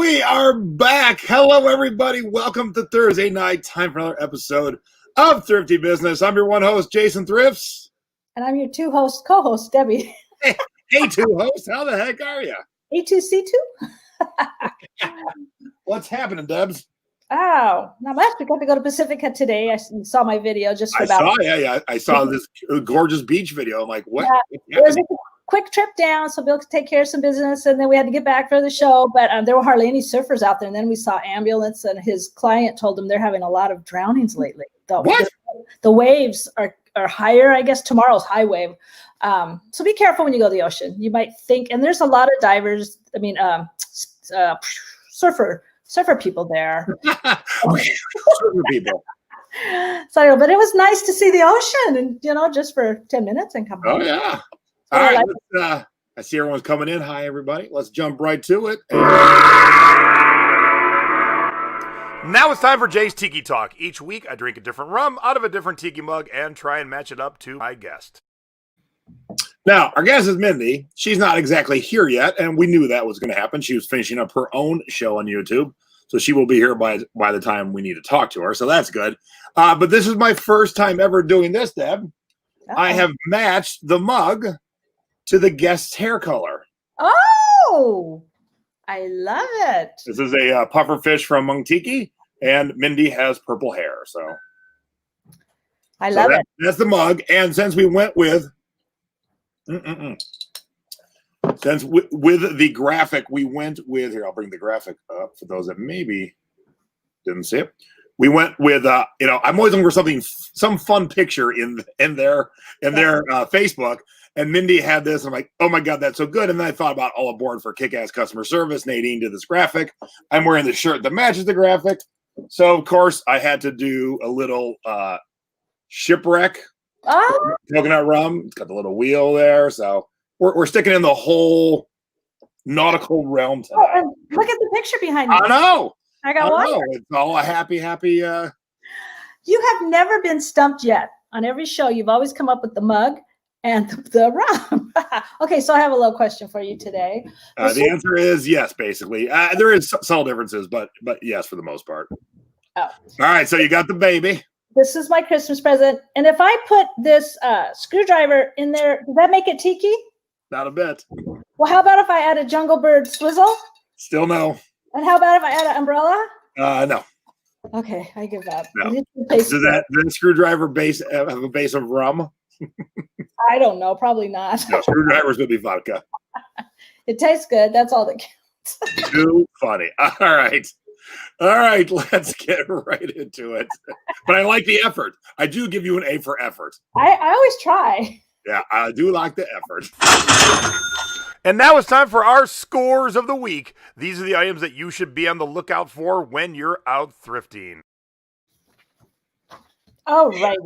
We are back. Hello, everybody. Welcome to Thursday night. Time for another episode of Thrifty Business. I'm your one host, Jason Thrifts. And I'm your co-host, Debbie. Hey, two hosts. How the heck are you? A2C2? What's happening, Debs? Oh, not much. We got to go to Pacifica today. I saw my video just for I saw this gorgeous beach video. I'm like, what? Yeah, it was a quick trip down, so Bill could take care of some business, and then we had to get back for the show. But there were hardly any surfers out there. And then we saw ambulance, and his client told him they're having a lot of drownings lately. The waves are higher. I guess tomorrow's high wave. So be careful when you go to the ocean. You might think, and there's a lot of divers. I mean, surfer people there. Surfer people. So, but it was nice to see the ocean, and just for 10 minutes and come home. Oh yeah. All right. I see everyone's coming in. Hi, everybody. Let's jump right to it. Now it's time for Jay's Tiki Talk. Each week, I drink a different rum out of a different tiki mug and try and match it up to my guest. Now, our guest is Mindy. She's not exactly here yet, and we knew that was going to happen. She was finishing up her own show on YouTube, so she will be here by the time we need to talk to her, so that's good. But this is my first time ever doing this, Deb. Oh. I have matched the mug to the guest's hair color. Oh, I love it. This is a puffer fish from Tiki, and Mindy has purple hair. So I love it. That's the mug. And since we went with with the graphic, we went with here. I'll bring the graphic up for those that maybe didn't see it. We went with I'm always looking for some fun picture in their Facebook. And Mindy had this. I'm like, oh my God, that's so good. And then I thought about all aboard for kick-ass customer service. Nadine did this graphic. I'm wearing the shirt that matches the graphic. So of course I had to do a little shipwreck. Oh. Coconut rum. It's got the little wheel there. So we're sticking in the whole nautical realm today. Oh, and look at the picture behind me. I know. I got one. It's all a happy. You have never been stumped yet. On every show, you've always come up with the mug and the rum. Okay, so I have a little question for you today. The answer is yes, basically. There is subtle differences, but yes, for the most part. Oh. All right, so you got the baby. This is my Christmas present. And if I put this screwdriver in there, does that make it tiki? Not a bit. Well, how about if I add a jungle bird swizzle? Still no. And how about if I add an umbrella? No. Okay, I give up. No. Does that screwdriver have a base of rum? I don't know. Probably not. No, screwdrivers would be vodka. It tastes good. That's all that counts. Too funny. All right, let's get right into it. But I like the effort. I do give you an A for effort. I always try. Yeah, I do like the effort. And now it's time for our scores of the week. These are the items that you should be on the lookout for when you're out thrifting. All right.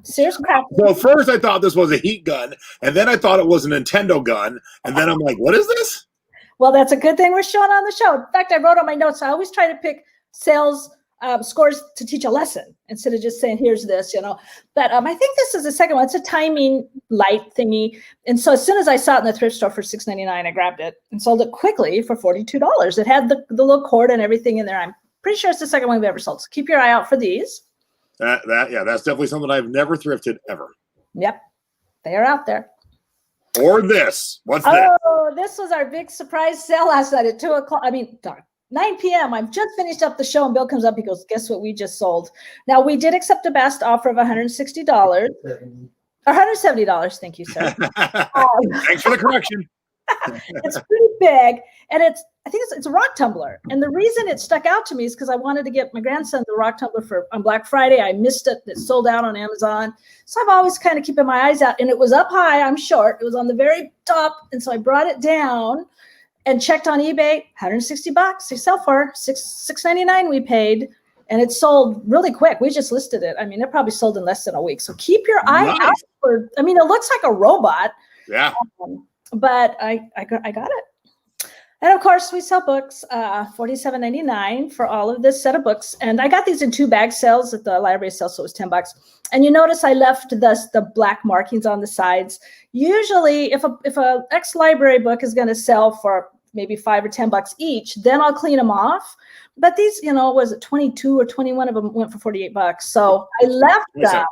Sears Craft. Well, first I thought this was a heat gun, and then I thought it was a Nintendo gun, and then I'm like, what is this? Well, that's a good thing we're showing on the show. In fact, I wrote on my notes, I always try to pick sales scores to teach a lesson instead of just saying, here's this, But I think this is the second one. It's a timing light thingy. And so as soon as I saw it in the thrift store for $6.99, I grabbed it and sold it quickly for $42. It had the little cord and everything in there. I'm pretty sure it's the second one we've ever sold. So keep your eye out for these. That's definitely something I've never thrifted ever. Yep. They are out there. Or this. What's this? Oh, this was our big surprise sale last night at 9 p.m. I've just finished up the show and Bill comes up. He goes, guess what we just sold? Now, we did accept a best offer of $160 or $170. Thank you, sir. Thanks for the correction. It's pretty big. And I think it's a rock tumbler. And the reason it stuck out to me is because I wanted to get my grandson the rock tumbler on Black Friday. I missed it. It sold out on Amazon. So I'm always kind of keeping my eyes out. And it was up high. I'm short. It was on the very top. And so I brought it down and checked on eBay, $160. They sell for $6.99 we paid, and it sold really quick. We just listed it. I mean, it probably sold in less than a week. So keep your eye out for, it looks like a robot. Yeah. But I got it. And of course, we sell books, $47.99 for all of this set of books. And I got these in 2 bag sales at the library sale, so it was $10. And you notice I left the black markings on the sides. Usually, if a ex-library book is going to sell for maybe $5 or $10 each. Then I'll clean them off. But these, was it 22 or 21 of them went for $48. So I left them.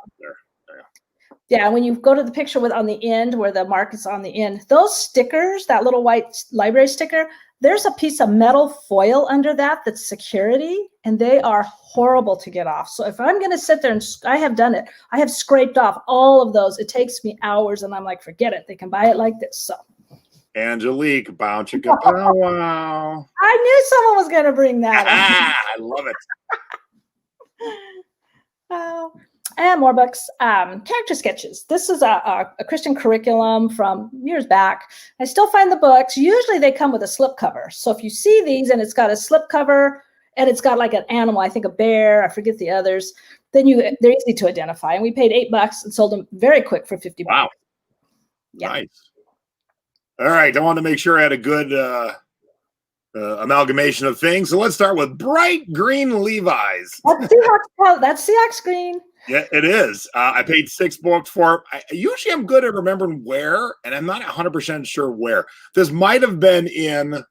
Yeah, when you go to the picture on the end where the mark is on the end, those stickers, that little white library sticker, there's a piece of metal foil under that's security, and they are horrible to get off. So if I'm going to sit there, and I have done it, I have scraped off all of those. It takes me hours, and I'm like, forget it. They can buy it like this. So Angelique, bow chicka bow wow. I knew someone was going to bring that up. I love it. Oh. And more books, character sketches. This is a Christian curriculum from years back. I still find the books. Usually they come with a slip cover. So if you see these and it's got a slip cover and it's got like an animal, I think a bear, I forget the others, then they're easy to identify. And we paid $8 and sold them very quick for $50. Wow. Yeah. Nice. All right. I want to make sure I had a good amalgamation of things. So let's start with bright green Levi's. That's Seahawks green. Yeah, it is. I paid $6 for it. Usually I'm good at remembering where, and I'm not 100% sure where. This might have been in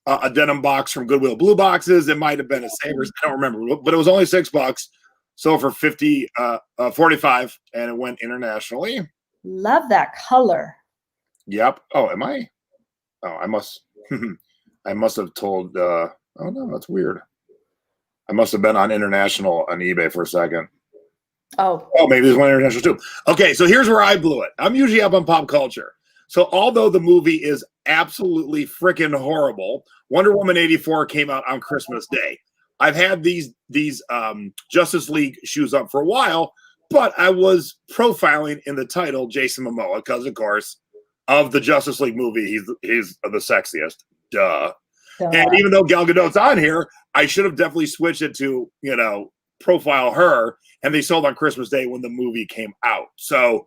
a denim box from Goodwill Blue Boxes. It might have been a Savers. I don't remember, but it was only $6. So for 45, and it went internationally. Love that color. Yep. Oh, am I? Oh, I must. I must have told. Oh no, that's weird. I must have been on international on eBay for a second. Oh, maybe there's one international too. Okay, so here's where I blew it. I'm usually up on pop culture. So although the movie is absolutely freaking horrible, Wonder Woman 84 came out on Christmas Day. I've had these Justice League shoes up for a while, but I was profiling in the title Jason Momoa because, of course, of the Justice League movie, he's the sexiest. Duh. And even though Gal Gadot's on here, I should have definitely switched it to, profile her, and they sold on Christmas Day when the movie came out. So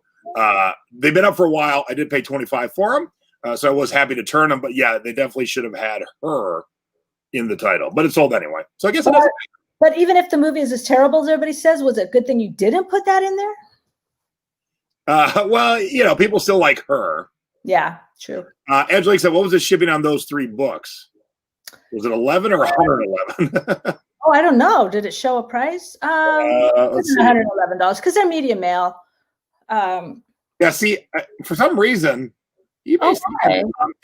they've been up for a while. I did pay $25 for them, so I was happy to turn them. But yeah, they definitely should have had her in the title, but it sold anyway. So I guess it doesn't. But even if the movie is as terrible as everybody says, was it a good thing you didn't put that in there? Well, people still like her. Yeah, true. Angelique said, what was the shipping on those 3 books? Was it 11 or 111? Oh, I don't know. Did it show a price? $111 because they're medium mail. Yeah, see, for some reason, eBay.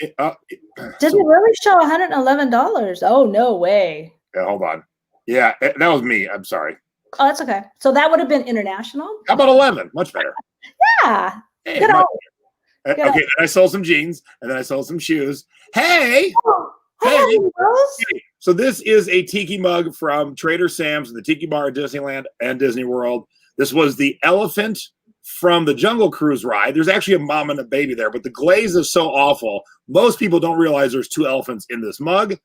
Did it really show $111? Oh, no way. Yeah, hold on. Yeah, that was me. I'm sorry. Oh, that's okay. So that would have been international? How about 11? Much better. Yeah. Hey, good okay, and I sold some jeans, and then I sold some shoes. Hey! Hey! So this is a tiki mug from Trader Sam's, the Tiki Bar at Disneyland and Disney World. This was the elephant from the Jungle Cruise ride. There's actually a mom and a baby there, but the glaze is so awful. Most people don't realize there's 2 elephants in this mug,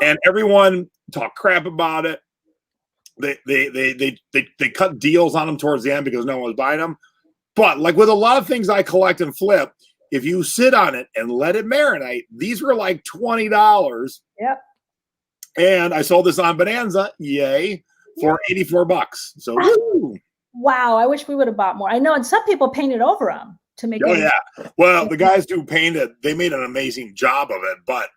and everyone talked crap about it. They cut deals on them towards the end because no one was buying them. But like with a lot of things I collect and flip, if you sit on it and let it marinate, these were like $20. Yep. And I sold this on Bonanza, yay, for $84. So, woo. Wow, I wish we would have bought more. I know, and some people painted over them to make. Oh yeah. Well, the guys who painted, they made an amazing job of it, but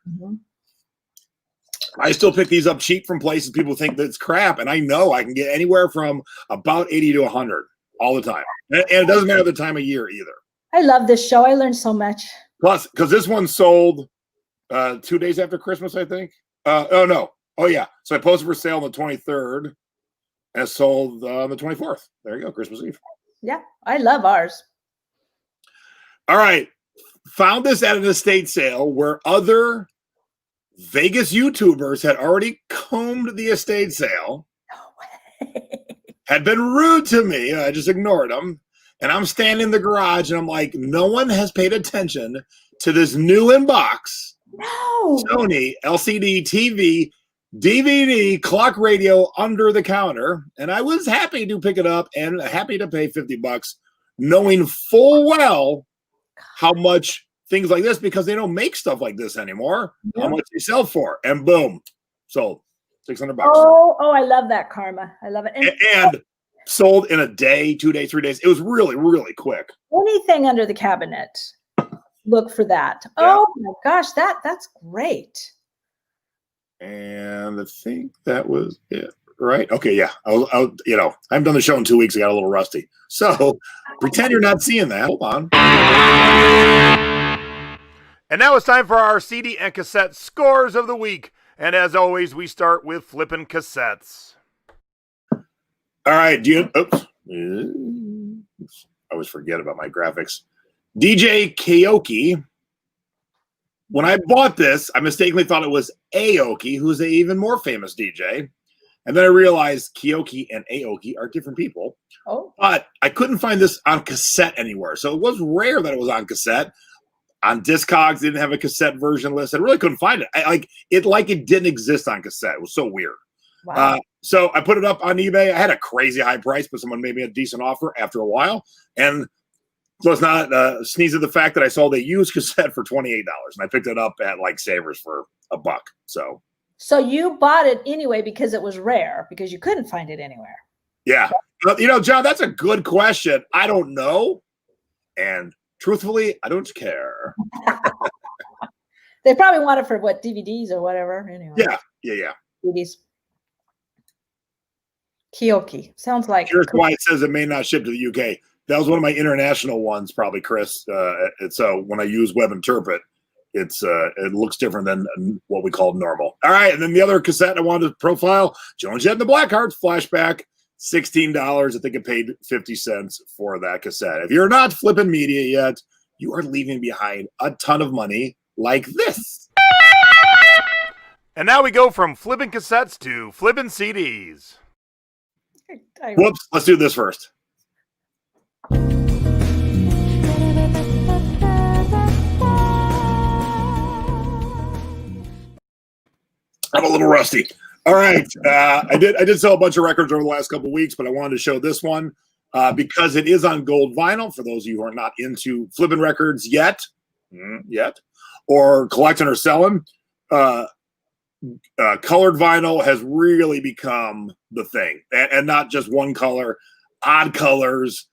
I still pick these up cheap from places people think that's crap, and I know I can get anywhere from about 80 to 100 all the time, and it doesn't matter the time of year either. I love this show. I learned so much. Plus, because this one sold 2 days after Christmas, I think. Oh no. Oh yeah. So I posted for sale on the 23rd and sold on the 24th. There you go, Christmas Eve. Yeah, I love ours. All right. Found this at an estate sale where other Vegas YouTubers had already combed the estate sale. No way. Had been rude to me. I just ignored them. And I'm standing in the garage and I'm like, no one has paid attention to this new in box. No. Sony LCD TV, DVD, clock radio under the counter. And I was happy to pick it up and happy to pay $50, knowing full well how much things like this, because they don't make stuff like this anymore, how much they sell for. And boom, sold $600. Oh, I love that karma. I love it. And sold in a day, 2 days, 3 days. It was really, really quick. Anything under the cabinet. look for that. Yeah. Oh my gosh, that's great. And I think that was it, right? Okay, yeah. I haven't done the show in 2 weeks. I got a little rusty. So pretend you're not seeing that. Hold on. And now it's time for our CD and cassette scores of the week. And as always, we start with flipping cassettes. All right. Oops. I always forget about my graphics. DJ Kaoki. When I bought this, I mistakenly thought it was Aoki, who's an even more famous DJ. And then I realized Kaoki and Aoki are different people. Oh. But I couldn't find this on cassette anywhere. So it was rare that it was on cassette. On Discogs, they didn't have a cassette version list. I really couldn't find it. It didn't exist on cassette. It was so weird. Wow. So I put it up on eBay. I had a crazy high price, but someone made me a decent offer after a while. And so it's not sneeze at the fact that I sold a used cassette for $28, and I picked it up at like Savers for $1. So you bought it anyway because it was rare, because you couldn't find it anywhere. Yeah. John, that's a good question. I don't know. And truthfully, I don't care. They probably want it for what, DVDs or whatever. Anyway. Yeah. DVDs. Kyoki. Sounds like. Here's why it says it may not ship to the UK. That was one of my international ones, probably, Chris. So when I use Web Interpret, it looks different than what we call normal. All right, and then the other cassette I wanted to profile, Jones Jett and the Blackhearts flashback, $16. I think I paid 50 cents for that cassette. If you're not flipping media yet, you are leaving behind a ton of money like this. And now we go from flipping cassettes to flipping CDs. Whoops, let's do this first. I'm a little rusty. All right. I did sell a bunch of records over the last couple of weeks, but I wanted to show this one because it is on gold vinyl for those of you who are not into flipping records yet, or collecting or selling. Colored vinyl has really become the thing, and not just one color, odd colors,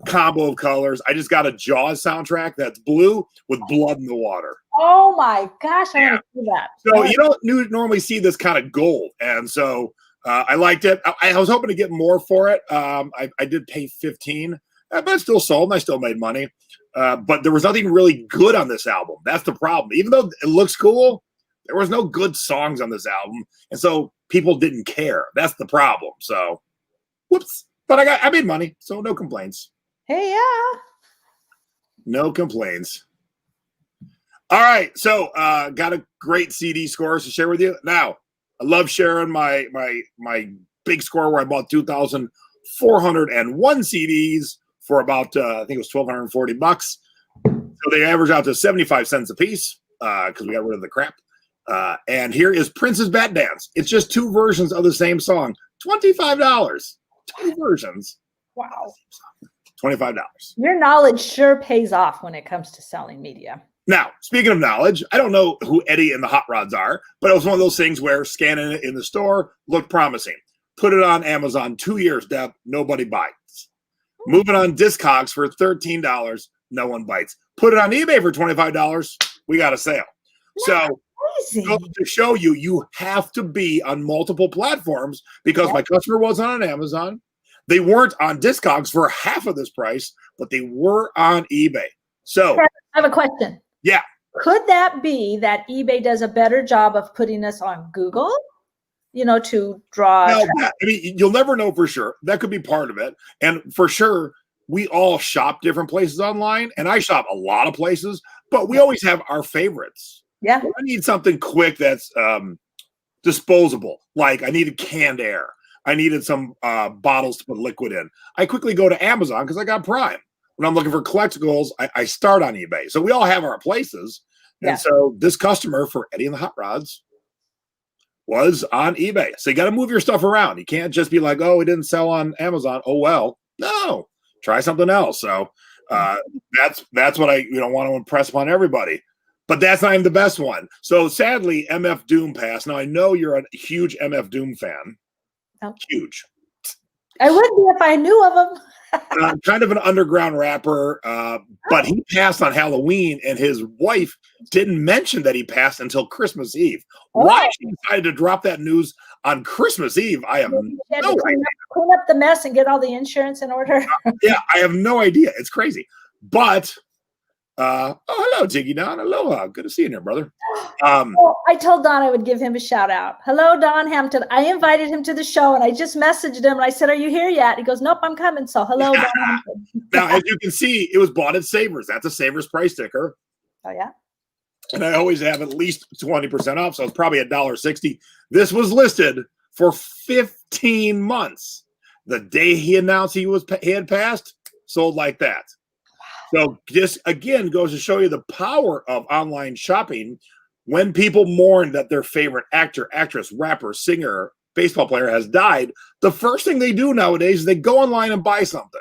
combo of colors. I just got a Jaws soundtrack that's blue with blood in the water. Oh my gosh, I want to see that. So you don't normally see this kind of gold, and so I liked it. I was hoping to get more for it. I did pay 15, but it still sold, and I still made money. But there was nothing really good on this album. That's the problem. Even though it looks cool, there was no good songs on this album, and so people didn't care. That's the problem. So, whoops. But I made money, so no complaints. Hey, yeah. No complaints. All right, so got a great CD scores to share with you. Now, I love sharing my big score where I bought 2,401 CDs for about I think it was $1,240. So they average out to 75 cents a piece because we got rid of the crap. And here is Prince's Bat Dance. It's just two versions of the same song. $25. Two versions. Wow. $25. Your knowledge sure pays off when it comes to selling media. Now, speaking of knowledge, I don't know who Eddie and the Hot Rods are, but it was one of those things where scanning it in the store looked promising. Put it on Amazon, 2 years, Deb, nobody bites. Move it on Discogs for $13, no one bites. Put it on eBay for $25, we got a sale. So to show you, you have to be on multiple platforms because my customer wasn't on Amazon. They weren't on Discogs for half of this price, but they were on eBay. So I have a question. Yeah. Could that be that eBay does a better job of putting us on Google, to draw? No, I mean, you'll never know for sure. That could be part of it. And for sure, we all shop different places online, and I shop a lot of places, but we always have our favorites. Yeah. I need something quick that's disposable. Like I needed canned air. I needed some bottles to put liquid in. I quickly go to Amazon because I got Prime. When I'm looking for collectibles, I start on eBay. So we all have our places. And so this customer for Eddie and the Hot Rods was on eBay. So you got to move your stuff around. You can't just be like, oh, it didn't sell on Amazon. Oh, well, no, try something else. So that's what I want to impress upon everybody. But that's not even the best one. So sadly, MF Doom passed. Now I know you're a huge MF Doom fan. Oh. Huge. I would be if I knew of them. Kind of an underground rapper, but he passed on Halloween, and his wife didn't mention that he passed until Christmas Eve. Why she decided to drop that news on Christmas Eve, I have no idea. Clean up the mess and get all the insurance in order. Yeah, I have no idea. It's crazy. But, hello, Tiki Don. Aloha. Good to see you there, brother. I told Don I would give him a shout out. Hello, Don Hampton. I invited him to the show, and I just messaged him, and I said, are you here yet? He goes, nope, I'm coming. So hello, Don Hampton. Now, as you can see, it was bought at Savers. That's a Savers price sticker. Oh, yeah? And I always have at least 20% off, so it's probably $1.60. This was listed for 15 months. The day he announced he had passed, sold like that. So this, again, goes to show you the power of online shopping. When people mourn that their favorite actor, actress, rapper, singer, baseball player has died, the first thing they do nowadays is they go online and buy something.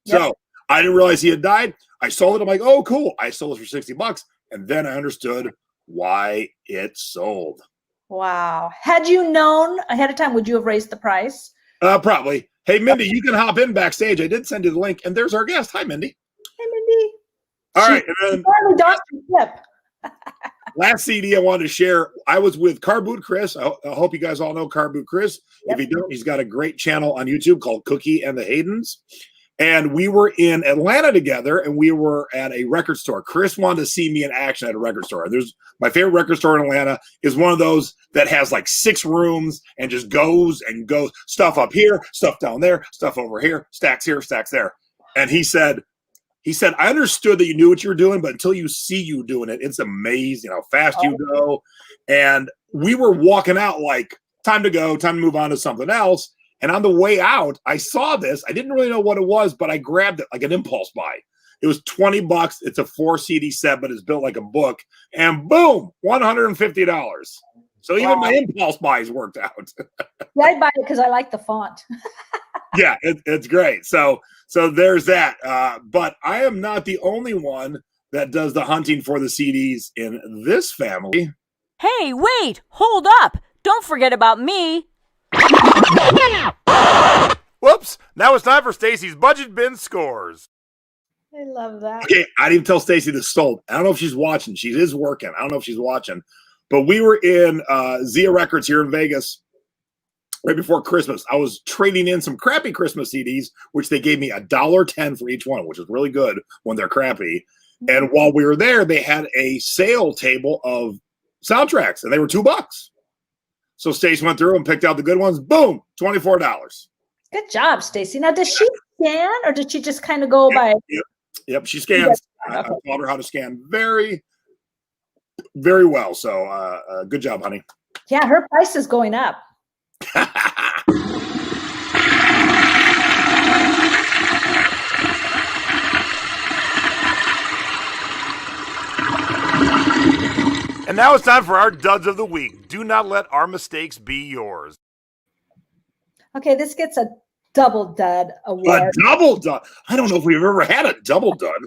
Yep. So I didn't realize he had died. I sold it. I'm like, oh, cool. I sold it for $60. And then I understood why it sold. Wow. Had you known ahead of time, would you have raised the price? Probably. Hey, Mindy, you can hop in backstage. I did send you the link. And there's our guest. Hi, Mindy. Hey, Mindy. All right. And then flip. Last CD I wanted to share, I was with Car Boot Chris. I hope you guys all know Car Boot Chris. Yep. If you don't, he's got a great channel on YouTube called Cookie and the Haydens. And we were in Atlanta together, and we were at a record store. Chris wanted to see me in action at a record store. There's my favorite record store in Atlanta is one of those that has like 6 rooms and just goes and goes. Stuff up here, stuff down there, stuff over here, stacks here, stacks there. And he said, I understood that you knew what you were doing, but until you see you doing it, it's amazing how fast you go. And we were walking out like, time to go, time to move on to something else. And on the way out, I saw this. I didn't really know what it was, but I grabbed it like an impulse buy. It was $20. It's a 4 CD set, but it's built like a book. And boom, $150. So even my impulse buys worked out. Yeah, I'd buy it because I like the font. Yeah, it's great. So there's that. But I am not the only one that does the hunting for the CDs in this family. Hey, wait, hold up. Don't forget about me. Whoops. Now it's time for Stacy's Budget Bin Scores. I love that. Okay, I didn't even tell Stacy this sold. I don't know if she's watching. She is working. I don't know if she's watching. But we were in Zia Records here in Vegas right before Christmas. I was trading in some crappy Christmas CDs, which they gave me $1.10 for each one, which is really good when they're crappy. And while we were there, they had a sale table of soundtracks, and they were $2. So Stacy went through and picked out the good ones. Boom, $24. Good job, Stacy. Now, does she scan, or did she just kind of go by? Yep, she scans. Okay. I taught her how to scan very, very well. So good job, honey. Yeah, her price is going up. And now it's time for our duds of the week. Do not let our mistakes be yours. Okay, this gets a double dud award. A double dud? I don't know if we've ever had a double dud.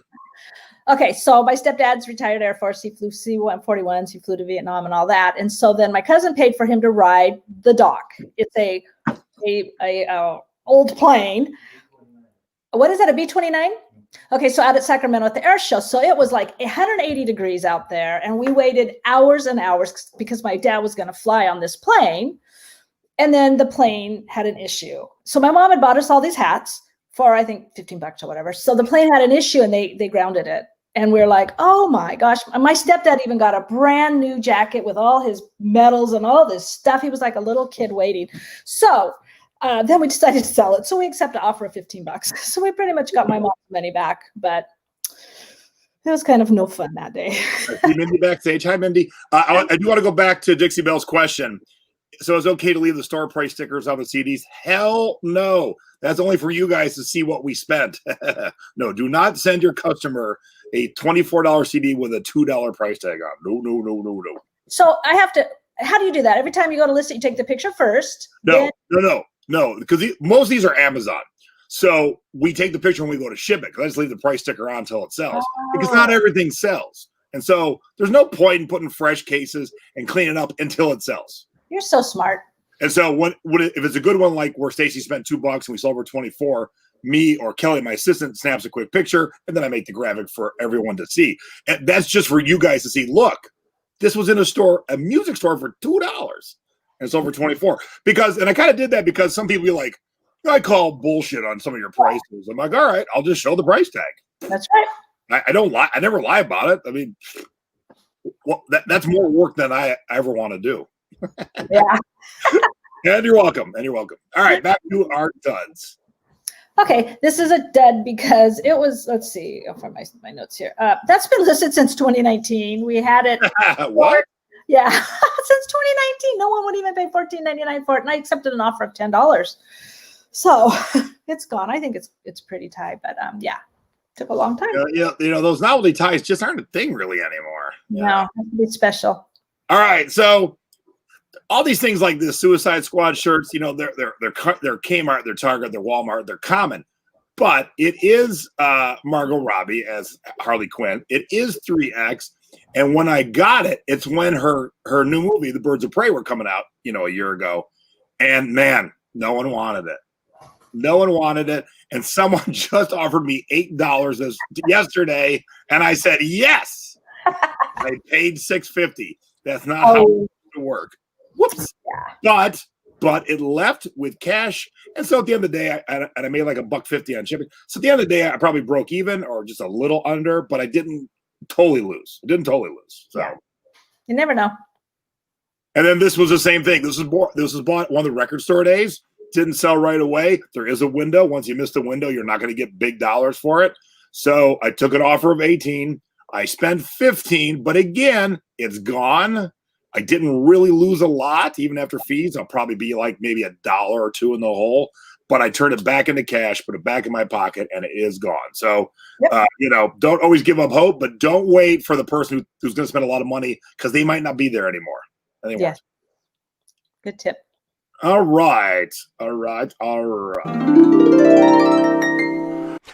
Okay, so my stepdad's retired Air Force. He flew C-141s. He flew to Vietnam and all that. And so then my cousin paid for him to ride the Dock. It's a old plane. What is that, a B-29? Okay, so out at Sacramento at the air show. So it was like 180 degrees out there. And we waited hours and hours because my dad was going to fly on this plane. And then the plane had an issue. So my mom had bought us all these hats for, I think, $15 or whatever. So the plane had an issue and they grounded it. And we're like, oh my gosh. My stepdad even got a brand new jacket with all his medals and all this stuff. He was like a little kid waiting. So then we decided to sell it. So we accepted an offer of $15. So we pretty much got my mom's money back, but it was kind of no fun that day. See Mindy backstage. Hi, Mindy. I do want to go back to Dixie Bell's question. So it's okay to leave the store price stickers on the CDs? Hell no. That's only for you guys to see what we spent. No, do not send your customer a $24 CD with a $2 price tag on. No, no, no, no, no. So I have to, how do you do that? Every time you go to list it, you take the picture first? No, because most of these are Amazon. So we take the picture when we go to ship it, because I just leave the price sticker on until it sells, because not everything sells. And so there's no point in putting fresh cases and cleaning up until it sells. You're so smart. And so if it's a good one, like where Stacy spent $2 and we sold for 24, me or Kelly, my assistant, snaps a quick picture, and then I make the graphic for everyone to see. And that's just for you guys to see. Look, this was in a music store for $2, and it's over 24. And I kind of did that because some people be like, I call bullshit on some of your prices. I'm like, all right, I'll just show the price tag. That's right. I don't lie. I never lie about it. I mean, that's more work than I ever want to do. Yeah. And you're welcome. All right, back to our duds. Okay, this is a dud because it was, let's see, I'll find my notes here. That's been listed since 2019. We had it. What? Yeah, since 2019. No one would even pay $14.99 for it, and I accepted an offer of $10. So it's gone. I think it's pretty tight, but yeah, took a long time. Yeah, those novelty ties just aren't a thing really anymore. No, it's special. All right, so all these things like the Suicide Squad shirts, they're Kmart, they're Target, they're Walmart, they're common. But it is Margot Robbie as Harley Quinn. It is 3X. And when I got it, it's when her new movie, The Birds of Prey, were coming out, a year ago. And man, no one wanted it. No one wanted it. And someone just offered me $8 yesterday. And I said, yes. I paid $6.50. That's not how it work. Whoops. Yeah. But it left with cash. And so at the end of the day, I made like $1.50 on shipping. So at the end of the day, I probably broke even or just a little under, but I didn't totally lose. So yeah. You never know. And then this was the same thing. This was bought one of the record store days. Didn't sell right away. There is a window. Once you miss the window, you're not going to get big dollars for it. So I took an offer of 18. I spent 15, but again, it's gone. I didn't really lose a lot, even after fees. I'll probably be like maybe $1 or $2 in the hole, but I turned it back into cash, put it back in my pocket, and it is gone. So, don't always give up hope, but don't wait for the person who's going to spend a lot of money because they might not be there anymore. Yeah. Good tip. All right.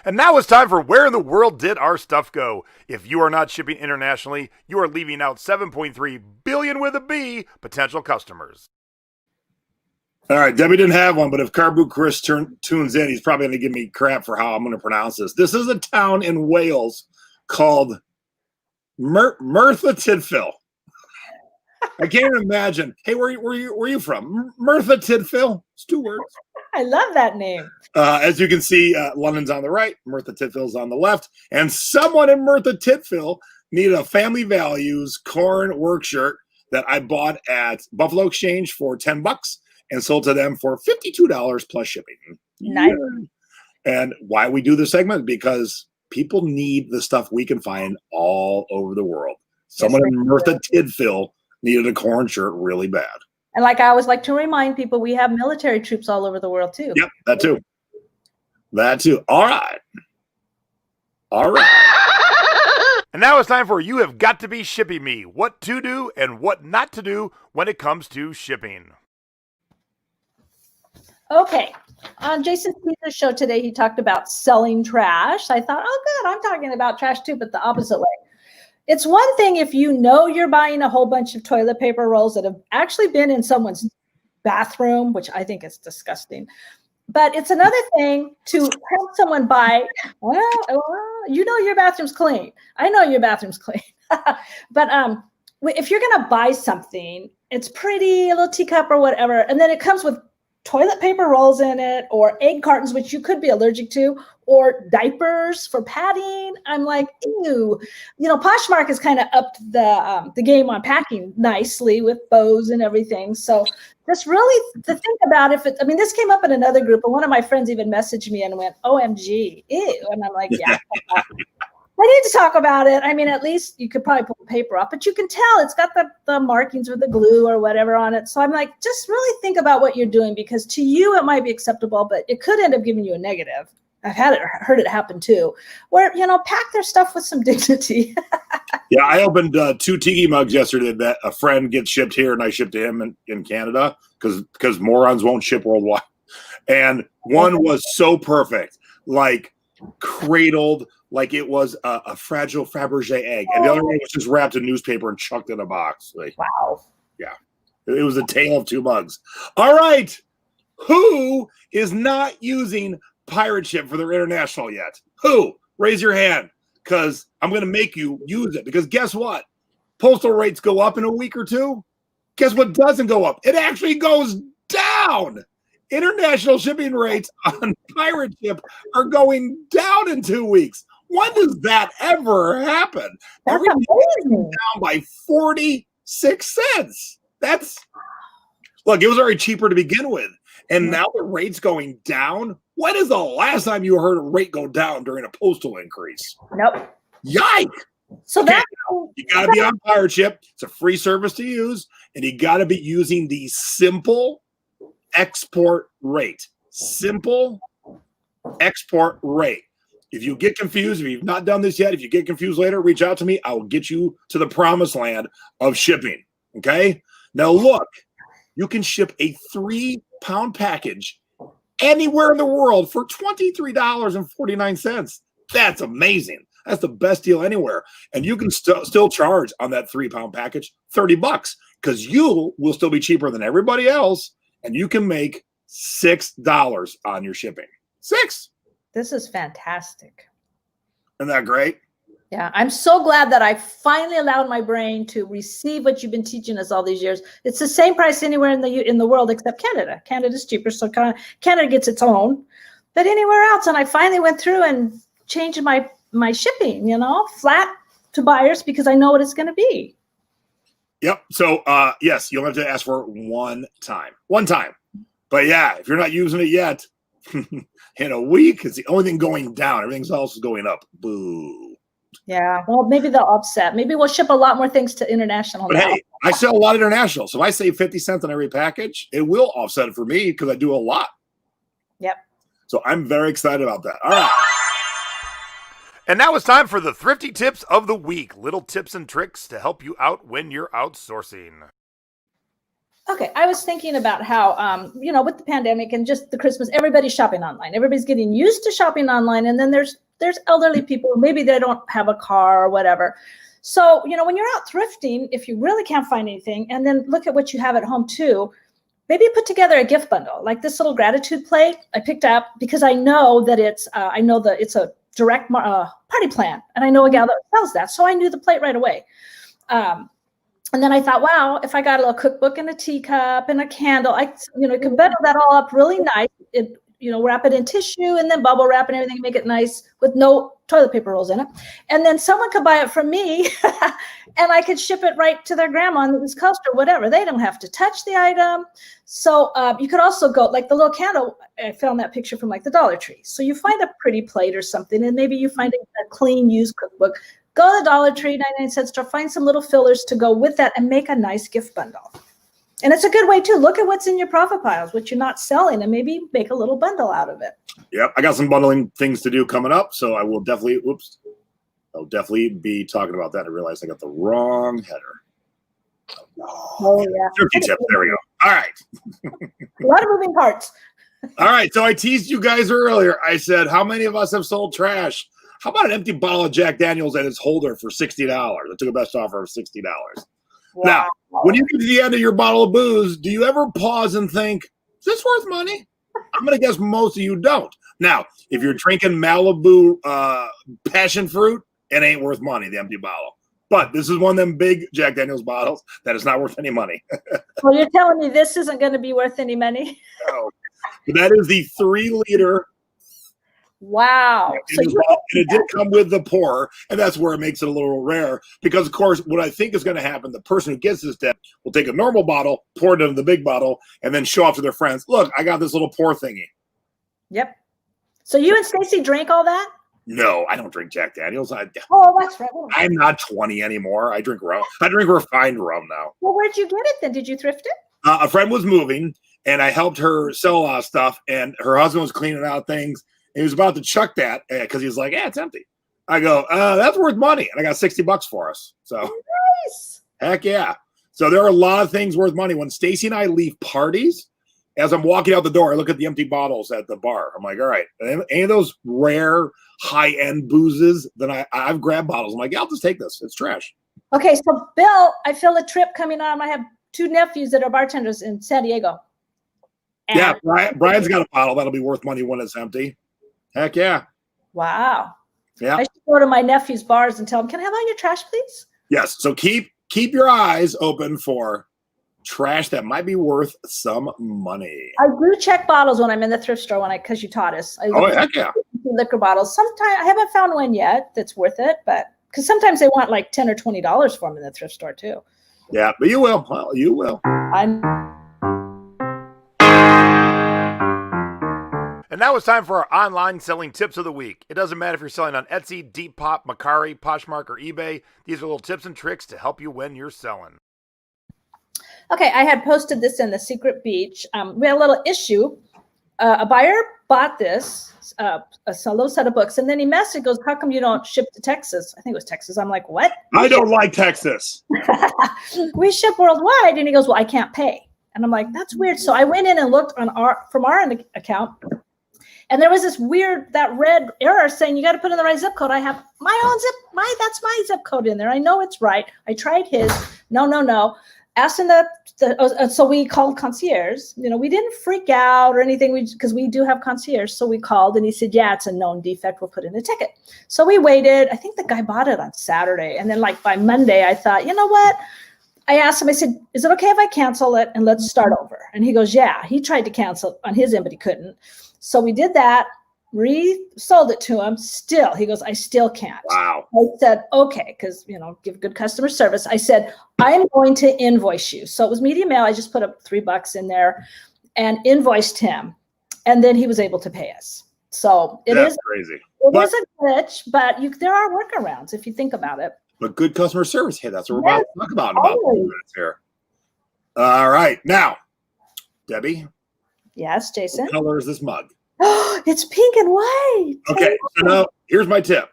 And now it's time for Where in the World Did Our Stuff Go? If you are not shipping internationally, you are leaving out 7.3 billion with a B potential customers. All right, Debbie didn't have one, but if Carboot Chris tunes in, he's probably going to give me crap for how I'm going to pronounce this. This is a town in Wales called Merthyr Tydfil. I can't imagine. Hey, where you from? Merthyr Tydfil. It's 2 words. I love that name. As you can see, London's on the right, Merthyr Tydfil's on the left, and someone in Merthyr Tydfil needed a Family Values corn work shirt that I bought at Buffalo Exchange for $10 and sold to them for $52 plus shipping. Nice. And why we do this segment? Because people need the stuff we can find all over the world. Someone in Merthyr Tydfil needed a corn shirt really bad. And like I always like to remind people, we have military troops all over the world too. Yep, that too. All right. And now it's time for You Have Got to Be Shipping Me. What to do and what not to do when it comes to shipping. Okay. On Jason Peters' show today, he talked about selling trash. I thought, oh, good. I'm talking about trash too, but the opposite way. It's one thing if you know you're buying a whole bunch of toilet paper rolls that have actually been in someone's bathroom, which I think is disgusting. But it's another thing to help someone buy, you know your bathroom's clean. I know your bathroom's clean. But if you're going to buy something, it's pretty, a little teacup or whatever, and then it comes with toilet paper rolls in it or egg cartons, which you could be allergic to, or diapers for padding. I'm like, ew. Poshmark has kind of upped the game on packing nicely with bows and everything. So just really to think about this came up in another group, and one of my friends even messaged me and went, OMG, ew. And I'm like, yeah. I need to talk about it. At least you could probably pull the paper off, but you can tell it's got the markings with the glue or whatever on it. So I'm like, just really think about what you're doing, because to you it might be acceptable, but it could end up giving you a negative. I've heard it happen too, where, pack their stuff with some dignity. Yeah, I opened 2 tiki mugs yesterday that a friend gets shipped here, and I shipped to him in Canada because morons won't ship worldwide. And one was so perfect, like cradled, like it was a fragile Fabergé egg, and the other one was just wrapped in newspaper and chucked in a box. Like, wow. Yeah. It was a tale of two bugs. All right. Who is not using pirate ship for their international yet? Who? Raise your hand, because I'm going to make you use it. Because guess what? Postal rates go up in a week or two. Guess what doesn't go up? It actually goes down. International shipping rates on pirate ship are going down in 2 weeks. When does that ever happen? That's Everything amazing. down by 46 cents. Look, it was already cheaper to begin with. And now the rate's going down. When is the last time you heard a rate go down during a postal increase? Nope. Yike! So Okay. that You got to be on pirate ship. It's a free service to use. And you got to be using the simple export rate. Simple export rate. If you get confused, if you've not done this yet, if you get confused later, reach out to me. I will get you to the promised land of shipping. Okay? Now look, you can ship a 3-pound package anywhere in the world for $23.49. That's amazing. That's the best deal anywhere. And you can still charge on that 3-pound package $30 because you will still be cheaper than everybody else. And you can make $6 on your shipping. $6. this is fantastic. Isn't that great? Yeah, I'm so glad that I finally allowed my brain to receive what you've been teaching us all these years. It's the same price anywhere in the world except Canada. Canada's cheaper, so Canada gets its own. But anywhere else, and I finally went through and changed my shipping, flat to buyers because I know what it's going to be. Yep. So, yes, you'll have to ask for it one time. But yeah, if you're not using it yet, in a week, it's the only thing going down. Everything else is going up. Boo. Yeah. Well, maybe they'll offset. Maybe we'll ship a lot more things to international. But hey, I sell a lot of international. So if I save 50 cents on every package, it will offset it for me because I do a lot. Yep. So I'm very excited about that. All right. And now it's time for the Thrifty Tips of the Week. Little tips and tricks to help you out when you're outsourcing. Okay, I was thinking about how, with the pandemic and just the Christmas, everybody's shopping online. Everybody's getting used to shopping online. And then there's elderly people, maybe they don't have a car or whatever. So, when you're out thrifting, if you really can't find anything, and then look at what you have at home too, maybe put together a gift bundle, like this little gratitude plate I picked up because I know that it's a direct party plan. And I know a gal that sells that. So I knew the plate right away. And then I thought, wow, if I got a little cookbook and a teacup and a candle, I could bundle that all up really nice. Wrap it in tissue and then bubble wrap and everything, make it nice with no toilet paper rolls in it. And then someone could buy it from me and I could ship it right to their grandma on the East Coast or whatever. They don't have to touch the item. So you could also go, like the little candle, I found that picture from like the Dollar Tree. So you find a pretty plate or something, and maybe you find a clean used cookbook. Go to the Dollar Tree, 99-cent store, find some little fillers to go with that and make a nice gift bundle. And it's a good way too. Look at what's in your profit piles, what you're not selling, and maybe make a little bundle out of it. Yep. I got some bundling things to do coming up. So I will definitely, I'll definitely be talking about that. I realized I got the wrong header. Oh, yeah. Thrifty tip. There we go. All right. A lot of moving parts. All right. So I teased you guys earlier. I said, how many of us have sold trash? How about an empty bottle of Jack Daniels and its holder for $60? I took a best offer of $60. Wow. Now, when you get to the end of your bottle of booze, do you ever pause and think, is this worth money? I'm going to guess most of you don't. Now, if you're drinking Malibu passion fruit, it ain't worth money, the empty bottle. But this is one of them big Jack Daniels bottles that is not worth any money. Well, you're telling me this isn't going to be worth any money? No. But that is the 3-liter. Wow. So And it did come with the pour, and that's where it makes it a little rare. Because, of course, what I think is going to happen, the person who gets this debt will take a normal bottle, pour it into the big bottle, and then show off to their friends, look, I got this little pour thingy. Yep. So you and Stacy drank all that? No, I don't drink Jack Daniels. Oh, that's right. I'm not 20 anymore. I drink rum. I drink refined rum now. Well, where'd you get it then? Did you thrift it? A friend was moving, and I helped her sell a lot of stuff, and her husband was cleaning out things. He was about to chuck that because he was like, it's empty. I go, that's worth money. And I got $60 for us. So Nice. heck yeah. So there are a lot of things worth money. When Stacy and I leave parties, as I'm walking out the door, I look at the empty bottles at the bar. I'm like, all right, any of those rare high-end boozes, then I've grabbed bottles. I'm like, yeah, I'll just take this. It's trash. Okay, so Bill, I feel a trip coming on. I have two nephews that are bartenders in San Diego. And Yeah, Brian's got a bottle that'll be worth money when it's empty. Heck yeah. wow. Yeah. I should go to my nephew's bars and tell them, can I have all your trash, please? Yes. So keep your eyes open for trash that might be worth some money. I do check bottles when I'm in the thrift store because you taught us. I Oh, look heck yeah. for liquor bottles. Sometimes I haven't found one yet that's worth it, but because sometimes they want like $10 or $20 for them in the thrift store too. Yeah, but you will. Well, you will. And now it's time for our online selling tips of the week. It doesn't matter if you're selling on Etsy, Depop, Mercari, Poshmark, or eBay. These are little tips and tricks to help you when you're selling. Okay, I had posted this in the Secret Beach. We had a little issue. A buyer bought this, a little set of books, and then he messaged, goes, how come you don't ship to Texas? I think it was Texas. I'm like, what? I don't like Texas. We ship worldwide. And he goes, well, I can't pay. And I'm like, that's weird. So I went in and looked from our account. And there was this that red error saying you got to put in the right zip code. I have my own that's my zip code in there. I know it's right. I tried his. No. Asked him so we called concierge. We didn't freak out or anything because we do have concierge. So we called and he said, yeah, it's a known defect. We'll put in a ticket. So we waited. I think the guy bought it on Saturday. And then like by Monday, I thought, you know what? I asked him, I said, is it okay if I cancel it and let's start over? And he goes, yeah. He tried to cancel on his end, but he couldn't. So we did that, resold it to him. Still, he goes, I still can't. Wow. I said, okay, because, give good customer service. I said, I'm going to invoice you. So it was media mail. I just put up $3 in there and invoiced him. And then he was able to pay us. So That's crazy. It is a glitch, but there are workarounds if you think about it. But good customer service. Hey, that's what we're about to talk about in about always. 2 minutes here. All right. Now, Debbie. Yes, Jason. What color is this mug? It's pink and white. Okay, so now here's my tip.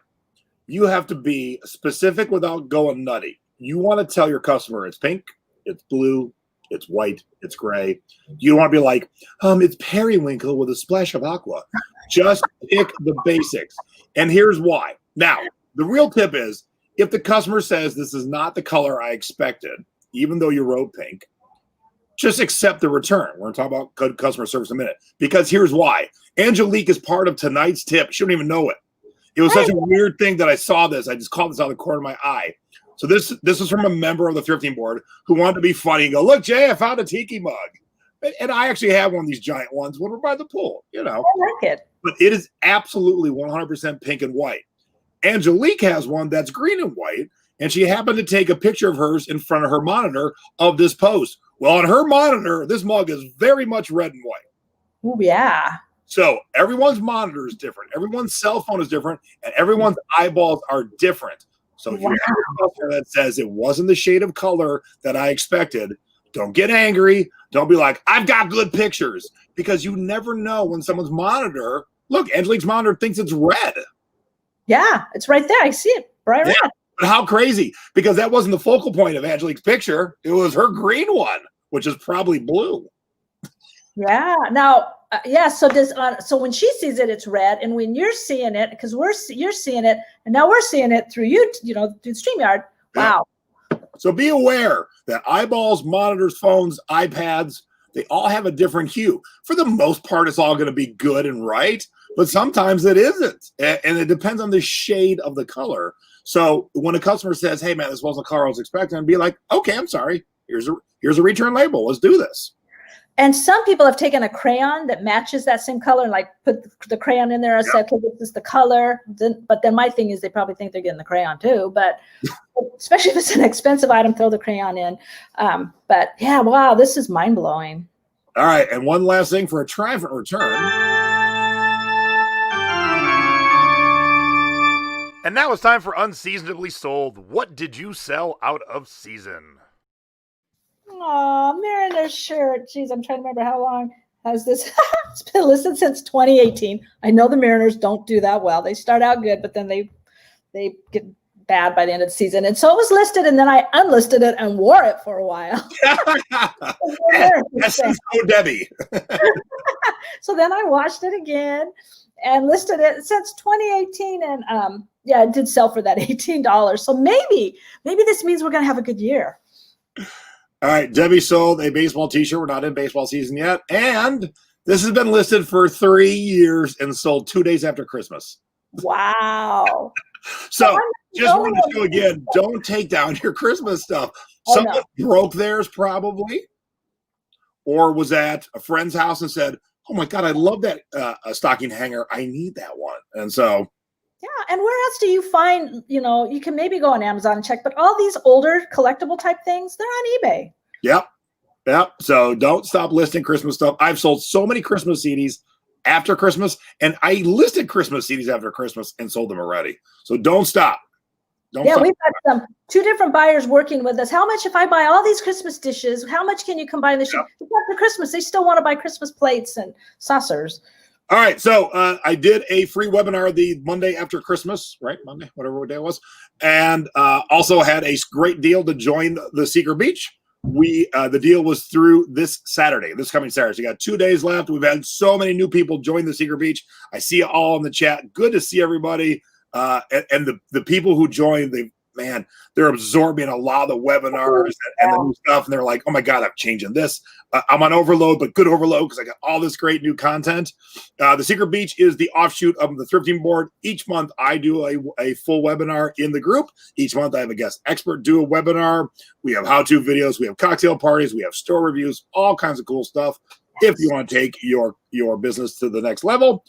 You have to be specific without going nutty. You want to tell your customer it's pink, it's blue, it's white, it's gray. You don't want to be like, it's periwinkle with a splash of aqua. Just pick the basics. And here's why. Now, the real tip is if the customer says this is not the color I expected, even though you wrote pink, just accept the return. We're going to talk about good customer service in a minute. Because here's why. Angelique is part of tonight's tip. She don't even know it. It was such a weird thing that I saw this. I just caught this out of the corner of my eye. So this is from a member of the thrifting board who wanted to be funny and go, look, Jay, I found a tiki mug. And I actually have one of these giant ones when we're by the pool, I like it. But it is absolutely 100% pink and white. Angelique has one that's green and white. And she happened to take a picture of hers in front of her monitor of this post. Well, on her monitor, this mug is very much red and white. Oh, yeah. So everyone's monitor is different. Everyone's cell phone is different. And everyone's eyeballs are different. So if you have a customer that says it wasn't the shade of color that I expected, don't get angry. Don't be like, I've got good pictures. Because you never know when someone's monitor, look, Angelique's monitor thinks it's red. Yeah, it's right there. I see it. Bright red. But how crazy, because that wasn't the focal point of Angelique's picture. It was her green one, which is probably blue. Yeah. Now, so when she sees it, it's red. And when you're seeing it, because you're seeing it, and now we're seeing it through through StreamYard. Wow. Yeah. So be aware that eyeballs, monitors, phones, iPads, they all have a different hue. For the most part, it's all going to be good and right, but sometimes it isn't. And it depends on the shade of the color. So when a customer says, hey, man, this wasn't the color I was expecting, I'd be like, okay, I'm sorry. Here's a return label. Let's do this. And some people have taken a crayon that matches that same color and like put the crayon in there and said, okay, this is the color. But then my thing is they probably think they're getting the crayon too. But especially if it's an expensive item, throw the crayon in. But yeah, wow, this is mind blowing. All right. And one last thing for a triumphant return. And now it's time for Unseasonably Sold. What did you sell out of season? Oh, Mariner's shirt. Jeez, I'm trying to remember how long has this. It's been listed since 2018. I know the Mariners don't do that well. They start out good, but then they get bad by the end of the season. And so it was listed, and then I unlisted it and wore it for a while. That's so Debbie. So then I washed it again and listed it since 2018, and it did sell for that $18. So maybe this means we're gonna have a good year. All right, Debbie sold a baseball T-shirt. We're not in baseball season yet, and this has been listed for 3 years and sold 2 days after Christmas. Wow. So just wanted to show again, don't take down your Christmas stuff. Someone broke theirs probably, or was at a friend's house and said, oh my God, I love that stocking hanger. I need that one. And so. Yeah. And where else do you find, you can maybe go on Amazon and check, but all these older collectible type things, they're on eBay. Yep. Yep. So don't stop listing Christmas stuff. I've sold so many Christmas CDs after Christmas, and I listed Christmas CDs after Christmas and sold them already. So don't stop. We've got 2 different buyers working with us. How much if I buy all these Christmas dishes? How much can you combine this? Yep. After Christmas, they still want to buy Christmas plates and saucers. All right, so I did a free webinar the Monday after Christmas, right? Monday, whatever day it was, and also had a great deal to join the Secret Beach. The deal was through this coming Saturday. So you got 2 days left. We've had so many new people join the Secret Beach. I see you all in the chat. Good to see everybody. And the people who joined, they're absorbing a lot of the webinars and the new stuff. And they're like, oh my God, I'm changing this. I'm on overload, but good overload because I got all this great new content. The Secret Beach is the offshoot of the Thrifting Board. Each month I do a full webinar in the group. Each month I have a guest expert do a webinar. We have how-to videos. We have cocktail parties. We have store reviews, all kinds of cool stuff. If you want to take your business to the next level,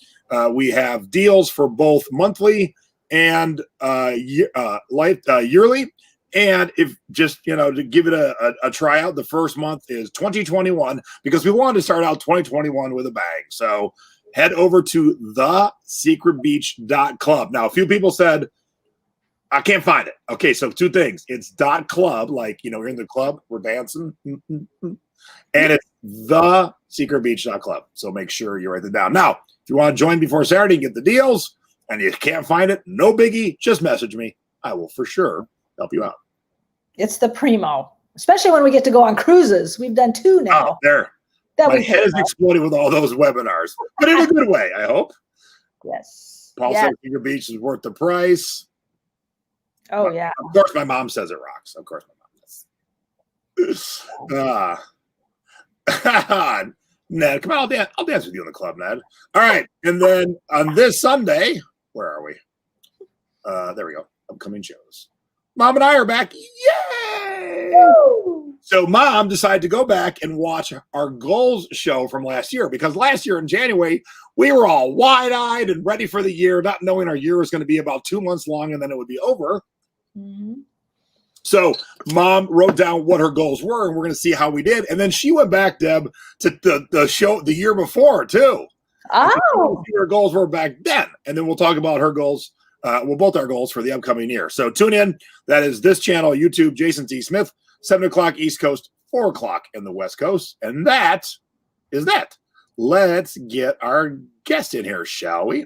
we have deals for both monthly and yearly. And if just, to give it a tryout, the first month is 2021 because we wanted to start out 2021 with a bang. So head over to thesecretbeach.club. Now, a few people said, I can't find it. Okay, so 2 things. It's .club, like, we're in the club, we're dancing. And it's thesecretbeach.club. So make sure you write it down. Now, if you want to join before Saturday, get the deals, and you can't find it, no biggie, just message me. I will for sure help you out. It's the primo, especially when we get to go on cruises. We've done 2 now. Oh, there. My head is exploding with all those webinars, but in a good way, I hope. Yes. Paul said Secret Beach is worth the price. Oh, yeah. Of course, my mom says it rocks. Of course, my mom does. Ned, come on, I'll dance with you in the club, Ned. All right, and then on this Sunday, where are we? There we go. Upcoming shows. Mom and I are back. Yay! Woo! So Mom decided to go back and watch our goals show from last year because last year in January, we were all wide-eyed and ready for the year, not knowing our year was going to be about 2 months long and then it would be over. Mm-hmm. So Mom wrote down what her goals were, and we're going to see how we did. And then she went back, Deb, to the show the year before, too. Oh. Her goals were back then. And then we'll talk about her goals, both our goals for the upcoming year. So tune in. That is this channel, YouTube, Jason T. Smith, 7 o'clock East Coast, 4 o'clock in the West Coast. And that is that. Let's get our guest in here, shall we?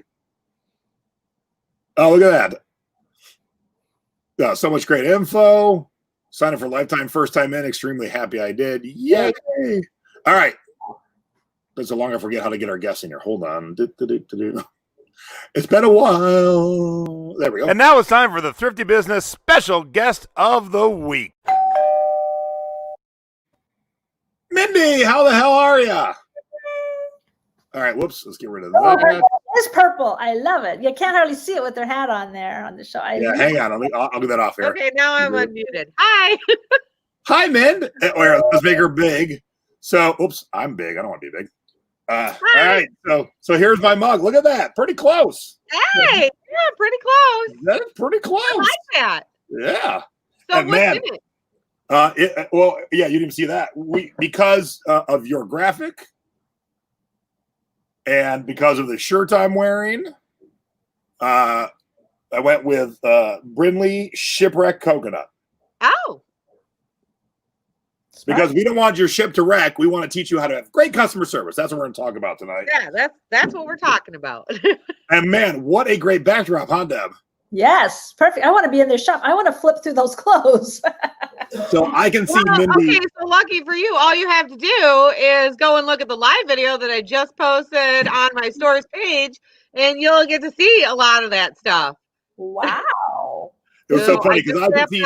Oh, look at that. So much great info. Sign up for lifetime, first time in. Extremely happy I did. Yay. All right. It's so long I forget how to get our guests in here. Hold on. It's been a while. There we go. And now it's time for the Thrifty Business special guest of the week. Mindy, how the hell are you? All right, whoops. Let's get rid of that. It's purple. I love it. You can't hardly see it with their hat on there on the show. Hang on. I'll get that off here. Okay, now I'm unmuted. Hi. Hi, Mind. Let's make her big. So, oops, I'm big. I don't want to be big. All right. So here's my mug. Look at that. Pretty close. Hey, yeah, pretty close. That is pretty close. I like that. Yeah. So and what's man, in it? Yeah, you didn't see that. Because of your graphic and because of the shirt I'm wearing, I went with Brindley Shipwreck Coconut. Oh. Because we don't want your ship to wreck. We want to teach you how to have great customer service. That's what we're going to talk about tonight. Yeah, that's what we're talking about. And man, what a great backdrop, huh, Deb? Yes, perfect. I want to be in their shop. I want to flip through those clothes. So I can see Mindy. Okay, so lucky for you, all you have to do is go and look at the live video that I just posted on my stores page, and you'll get to see a lot of that stuff. Wow. It was so funny because I could see.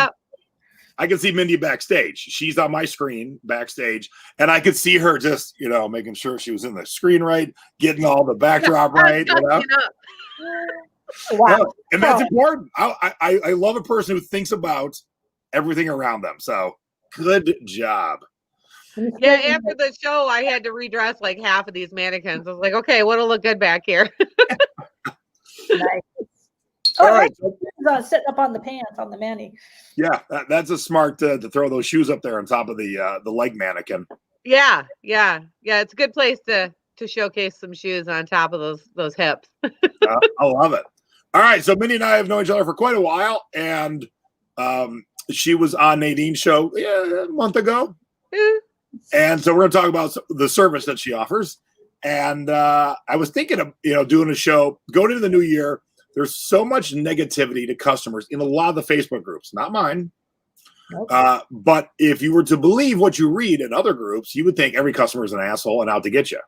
I could see Mindy backstage. She's on my screen backstage, and I could see her just, making sure she was in the screen right, getting all the backdrop right. Wow. And that's important. I love a person who thinks about everything around them. So good job. Yeah, after the show, I had to redress like half of these mannequins. I was like, okay, what'll look good back here? Nice. All right. Sitting up on the pants on the Manny. Yeah, that's a smart to throw those shoes up there on top of the leg mannequin. Yeah. It's a good place to showcase some shoes on top of those hips. I love it. All right, so Mindy and I have known each other for quite a while, and she was on Nadine's show a month ago. And so we're going to talk about the service that she offers. And I was thinking of, doing a show going into the new year. There's so much negativity to customers in a lot of the Facebook groups, not mine. Nope. But if you were to believe what you read in other groups, you would think every customer is an asshole and out to get you,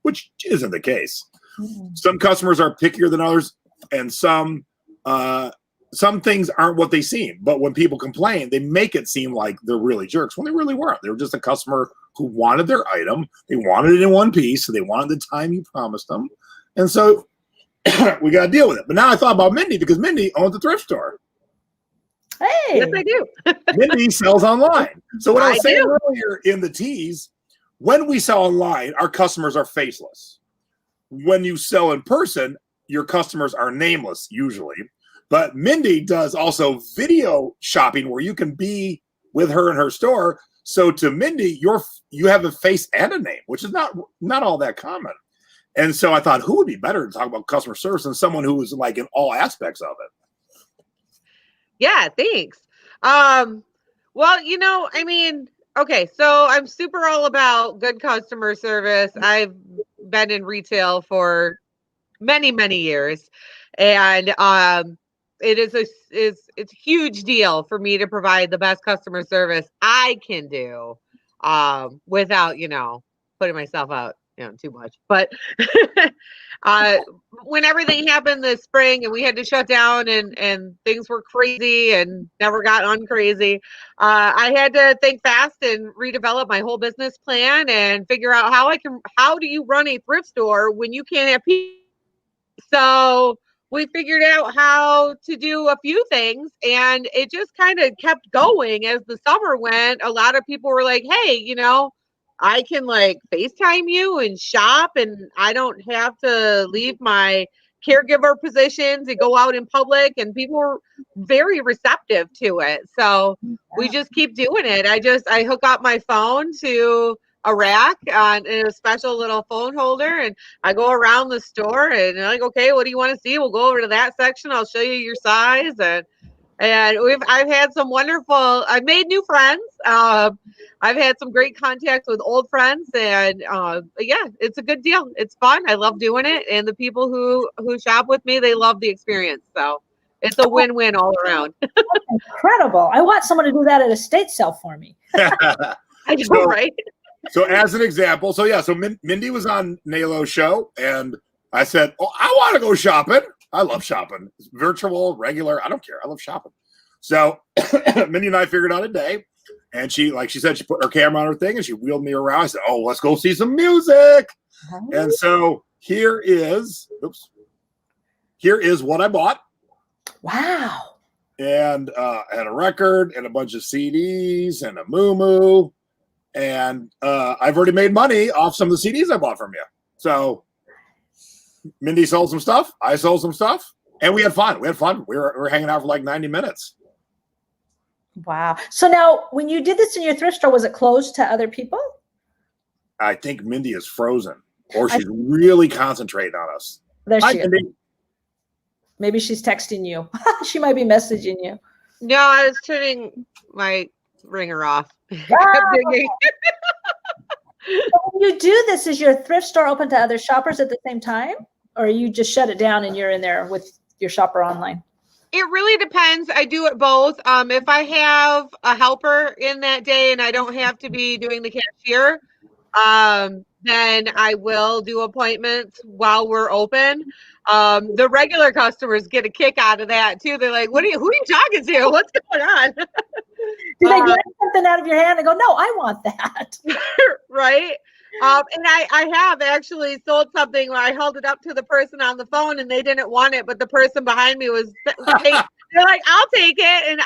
which isn't the case. Mm-hmm. Some customers are pickier than others, and some things aren't what they seem. But when people complain, they make it seem like they're really jerks when they really weren't. They were just a customer who wanted their item. They wanted it in one piece, so they wanted the time you promised them. And so we got to deal with it. But now I thought about Mindy, because Mindy owns a thrift store. Hey. Yes, I do. Mindy sells online. So what I was saying earlier in the tease, when we sell online, our customers are faceless. When you sell in person, your customers are nameless usually. But Mindy does also video shopping where you can be with her in her store. So to Mindy, you have a face and a name, which is not all that common. And so I thought, who would be better to talk about customer service than someone who was like in all aspects of it? Yeah, thanks. Well, okay, so I'm super all about good customer service. I've been in retail for many, many years, and it's a huge deal for me to provide the best customer service I can do, without putting myself out too much. But when everything happened this spring and we had to shut down and things were crazy and never got uncrazy, I had to think fast and redevelop my whole business plan and figure out how do you run a thrift store when you can't have people. So we figured out how to do a few things, and it just kind of kept going as the summer went. A lot of people were like, hey, I can like FaceTime you and shop, and I don't have to leave my caregiver position to go out in public, and people were very receptive to it. So we just keep doing it. I hook up my phone to a rack in a special little phone holder, and I go around the store and like, okay, what do you want to see? We'll go over to that section. I'll show you your size. And I've had some I've made new friends. I've had some great contacts with old friends, and yeah, it's a good deal. It's fun. I love doing it. And the people who shop with me, they love the experience. So it's a win-win all around. That's incredible. I want someone to do that at a state sale for me. I know, right? So as an example, so Mindy was on Nalo's show, and I said, oh, I want to go shopping. I love shopping. Virtual, regular, I don't care. I love shopping. So Mindy and I figured out a day, and she said, she put her camera on her thing and she wheeled me around. I said, oh, let's go see some music. Oh. And so here is what I bought. Wow. And I had a record and a bunch of CDs and a moo-moo. And I've already made money off some of the CDs I bought from you. So Mindy sold some stuff. I sold some stuff. And we had fun. We were hanging out for like 90 minutes. Wow. So now, when you did this in your thrift store, was it closed to other people? I think Mindy is frozen, or she's really concentrating on us. There she is. Maybe she's texting you. She might be messaging you. No, I was turning my ringer off. So when you do this, is your thrift store open to other shoppers at the same time? Or you just shut it down and you're in there with your shopper online? It really depends. I do it both. If I have a helper in that day and I don't have to be doing the cashier, then I will do appointments while we're open. The regular customers get a kick out of that too. They're like, who are you talking to? What's going on? Do they get something out of your hand and go, no, I want that? Right. And I have actually sold something where I held it up to the person on the phone and they didn't want it, but the person behind me was they're like, I'll take it. And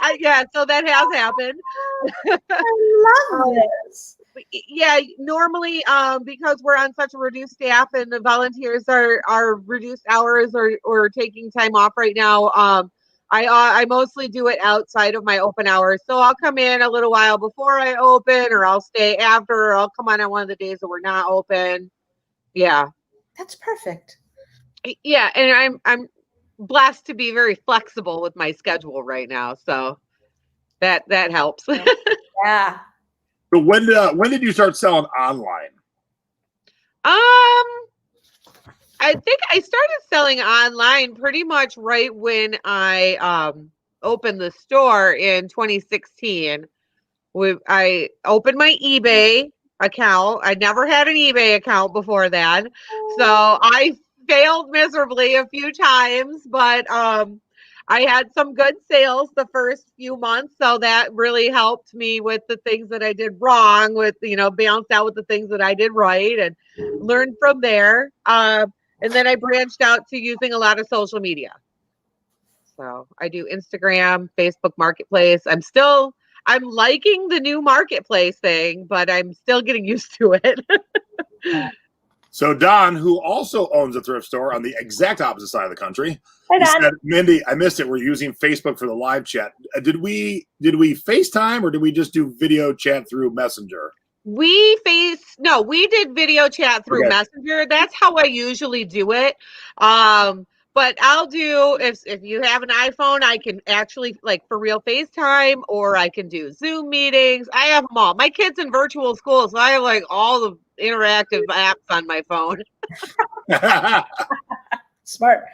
so that has happened. I love this. Yeah, normally because we're on such a reduced staff and the volunteers are reduced hours or taking time off right now, I mostly do it outside of my open hours. So I'll come in a little while before I open, or I'll stay after, or I'll come on one of the days that we're not open. Yeah. That's perfect. Yeah, and I'm blessed to be very flexible with my schedule right now. So that helps. Yeah. So when did you start selling online? I think I started selling online pretty much right when I opened the store in 2016. I opened my eBay account. I never had an eBay account before that. So I failed miserably a few times, but I had some good sales the first few months. So that really helped me with the things that I did wrong, with, balanced out with the things that I did right and learned from there. And then I branched out to using a lot of social media. So I do Instagram, Facebook Marketplace. I'm liking the new Marketplace thing, but I'm still getting used to it. So Don, who also owns a thrift store on the exact opposite side of the country, Hey, Don. said, "Mindy, I missed it. We're using Facebook for the live chat. Did we FaceTime or did we just do video chat through Messenger?" We did video chat through Messenger. That's how I usually do it. But I'll do, if you have an iPhone, I can actually, like, for real FaceTime, or I can do Zoom meetings. I have them all. My kid's in virtual school, so I have like all the interactive apps on my phone. Smart.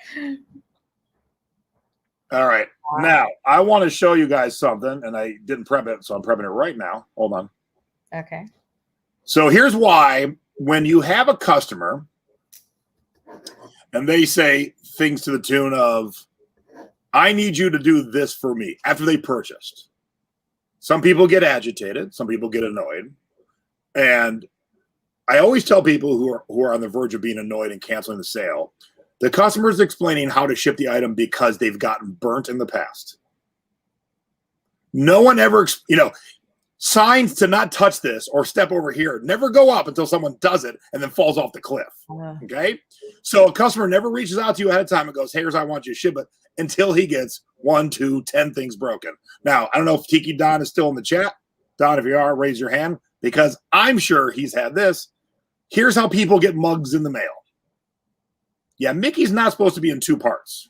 All right. Now, I want to show you guys something, and I didn't prep it, so I'm prepping it right now. Hold on. Okay. So here's why when you have a customer and they say things to the tune of, I need you to do this for me after they purchased. Some people get agitated. Some people get annoyed. And I always tell people who are on the verge of being annoyed and canceling the sale, the customer is explaining how to ship the item because they've gotten burnt in the past. No one ever, signs to not touch this or step over here never go up until someone does it and then falls off the cliff. Okay. So a customer never reaches out to you ahead of time and goes, here's, I want you to ship it, until he gets 1, 2, 10 things broken. Now, I don't know if Tiki Don is still in the chat. Don, if you are, raise your hand, because I'm sure he's had this. Here's how people get mugs in the mail. Yeah. Mickey's not supposed to be in 2 parts.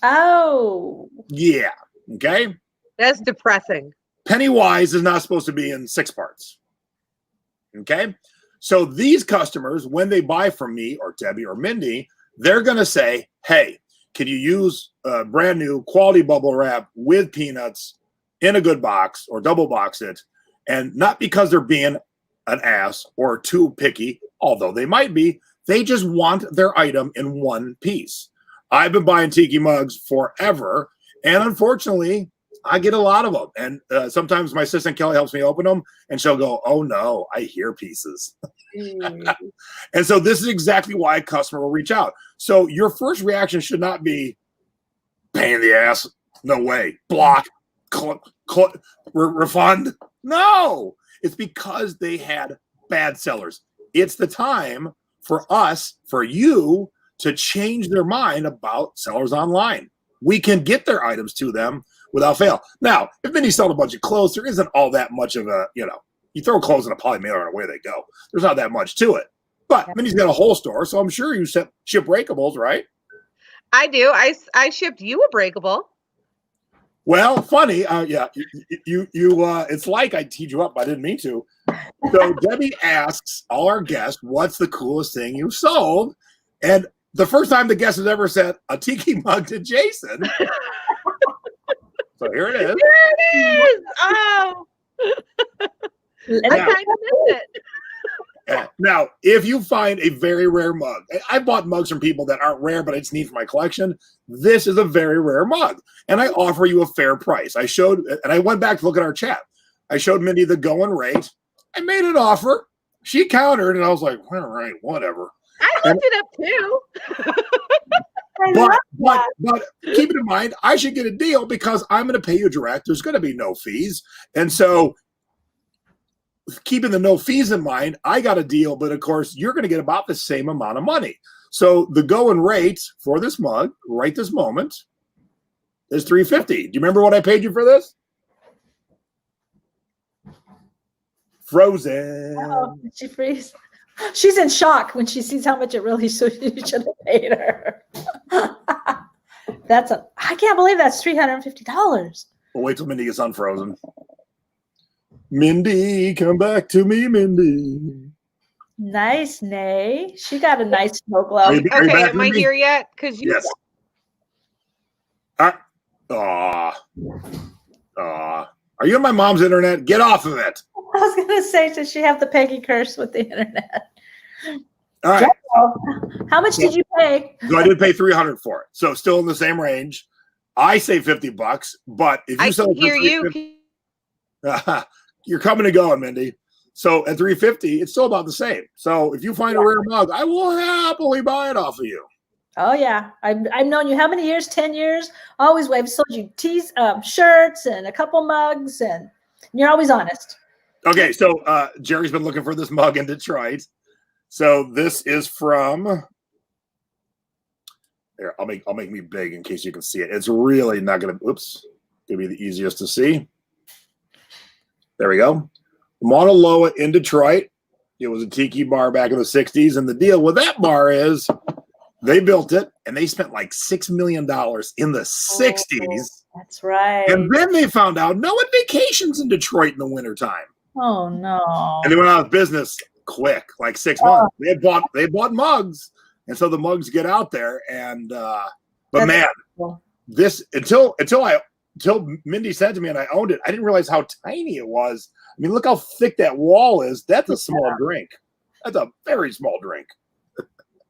Oh. Yeah. Okay. That's depressing. Pennywise is not supposed to be in 6 parts. Okay. So these customers, when they buy from me or Debbie or Mindy, they're going to say, hey, can you use a brand new quality bubble wrap with peanuts in a good box, or double box it? And not because they're being an ass or too picky, although they might be, they just want their item in one piece. I've been buying Tiki mugs forever, and unfortunately, I get a lot of them. And sometimes my assistant Kelly helps me open them, and she'll go, oh no, I hear pieces. And so this is exactly why a customer will reach out. So your first reaction should not be pain in the ass. No way. Block, refund. No, it's because they had bad sellers. It's the time for us, for you, to change their mind about sellers online. We can get their items to them without fail. Now, if Minnie sold a bunch of clothes, there isn't all that much of a, you throw clothes in a poly mailer and away they go. There's not that much to it. But Minnie's got a whole store, so I'm sure you ship breakables, right? I do. I shipped you a breakable. Well, funny. Yeah, you it's like I teed you up, but I didn't mean to. So Debbie asks all our guests, what's the coolest thing you sold? And the first time the guest has ever said a Tiki mug to Jason. So here it is. Here it is. Oh. I kind of missed it. Now, if you find a very rare mug, I bought mugs from people that aren't rare, but I just need for my collection. This is a very rare mug, and I offer you a fair price. I showed, and I went back to look at our chat. I showed Mindy the going rate. I made an offer. She countered, and I was like, all right, whatever. I looked it up too. But keep it in mind, I should get a deal because I'm going to pay you direct. There's going to be no fees. And so keeping the no fees in mind, I got a deal, but of course you're going to get about the same amount of money. So the going rate for this mug right this moment is $3.50. Do you remember what I paid you for this? Frozen. Oh, did she freeze? She's in shock when she sees how much it really should have paid her. I can't believe that's $350. Well, wait till Mindy gets unfrozen. Mindy, come back to me, Mindy. Nice, Nay. She got a nice snow globe. Are you Okay, back, am I Mindy? here yet? Because you. Yes. Are you on my mom's internet? Get off of it. I was going to say, does she have the Peggy curse with the internet? All right. How much did you pay? So I did pay $300 for it. So still in the same range. I say $50, but if you I sell can it for hear you. $350 you're coming and going, Mindy. So at $350, it's still about the same. So if you find a rare mug, I will happily buy it off of you. Oh yeah, I've known you how many years? 10 years. Always, I've sold you tees, shirts, and a couple mugs, and you're always honest. Okay, so Jerry's been looking for this mug in Detroit. So this is from. Here, I'll make me big in case you can see it. It's really not gonna. Oops, gonna be the easiest to see. There we go. Mauna Loa in Detroit. It was a tiki bar back in the 60s, and the deal with that bar is they built it and they spent like $6 million in the 60s. Oh, that's right. And then they found out no one vacations in Detroit in the wintertime. Oh no. And they went out of business quick, like 6 months. They bought mugs. And so the mugs get out there. And but That's man, cool. this until Mindy said to me and I owned it, I didn't realize how tiny it was. I mean, look how thick that wall is. That's a small drink. That's a very small drink.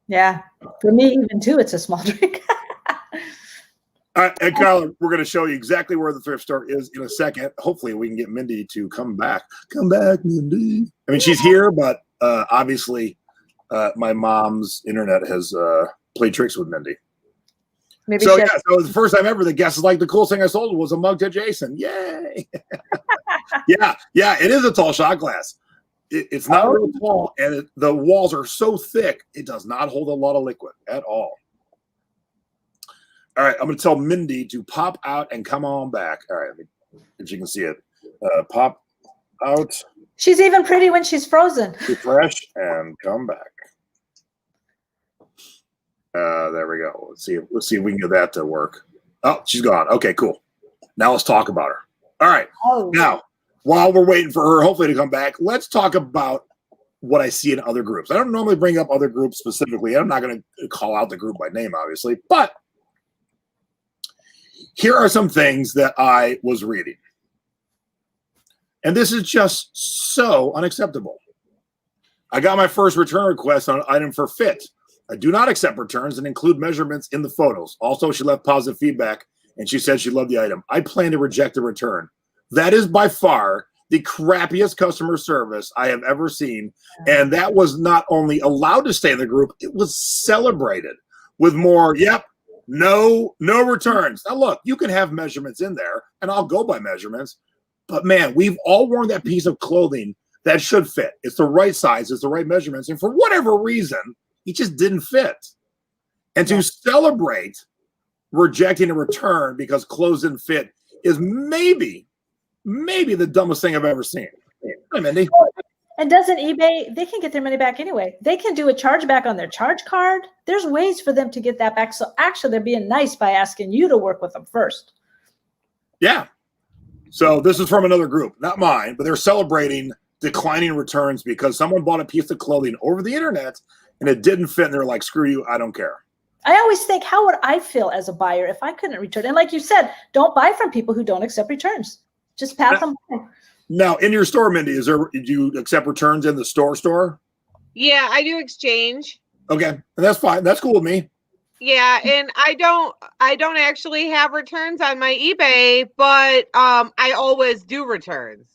Yeah. For me, even too, it's a small drink. All right, and Kyle, we're going to show you exactly where the thrift store is in a second. Hopefully, we can get Mindy to come back. Come back, Mindy. I mean, she's here, but obviously, my mom's internet has played tricks with Mindy. Maybe So it's the first time ever the guest is like the coolest thing I sold was a mug to Jason. Yay! yeah, it is a tall shot glass. It's not really tall, and the walls are so thick it does not hold a lot of liquid at all. All right, I'm going to tell Mindy to pop out and come on back. All right, if you can see it, pop out. She's even pretty when she's frozen. Refresh and come back. There we go. Let's see if we can get that to work. Oh, she's gone. Okay, cool. Now let's talk about her. All right. Oh. Now, while we're waiting for her, hopefully to come back, let's talk about what I see in other groups. I don't normally bring up other groups specifically. I'm not going to call out the group by name, obviously, but here are some things that I was reading. And this is just so unacceptable. I got my first return request on an item for fit. I do not accept returns and include measurements in the photos. Also, she left positive feedback and she said she loved the item. I plan to reject the return. That is by far the crappiest customer service I have ever seen. And that was not only allowed to stay in the group, it was celebrated with more, no returns. Now, look, you can have measurements in there, and I'll go by measurements. But, man, we've all worn that piece of clothing that should fit. It's the right size. It's the right measurements. And for whatever reason, it just didn't fit. And to celebrate rejecting a return because clothes didn't fit is maybe the dumbest thing I've ever seen. Hi, Mindy. And doesn't eBay, they can get their money back anyway. They can do a chargeback on their charge card. There's ways for them to get that back. So actually, they're being nice by asking you to work with them first. Yeah. So this is from another group, not mine, but they're celebrating declining returns because someone bought a piece of clothing over the internet and it didn't fit. And they're like, screw you, I don't care. I always think, how would I feel as a buyer if I couldn't return? And like you said, don't buy from people who don't accept returns. Just pass them by. Now, in your store, Mindy, do you accept returns in the store? Yeah, I do exchange. Okay, and that's fine. That's cool with me. Yeah, and I don't actually have returns on my eBay, but I always do returns.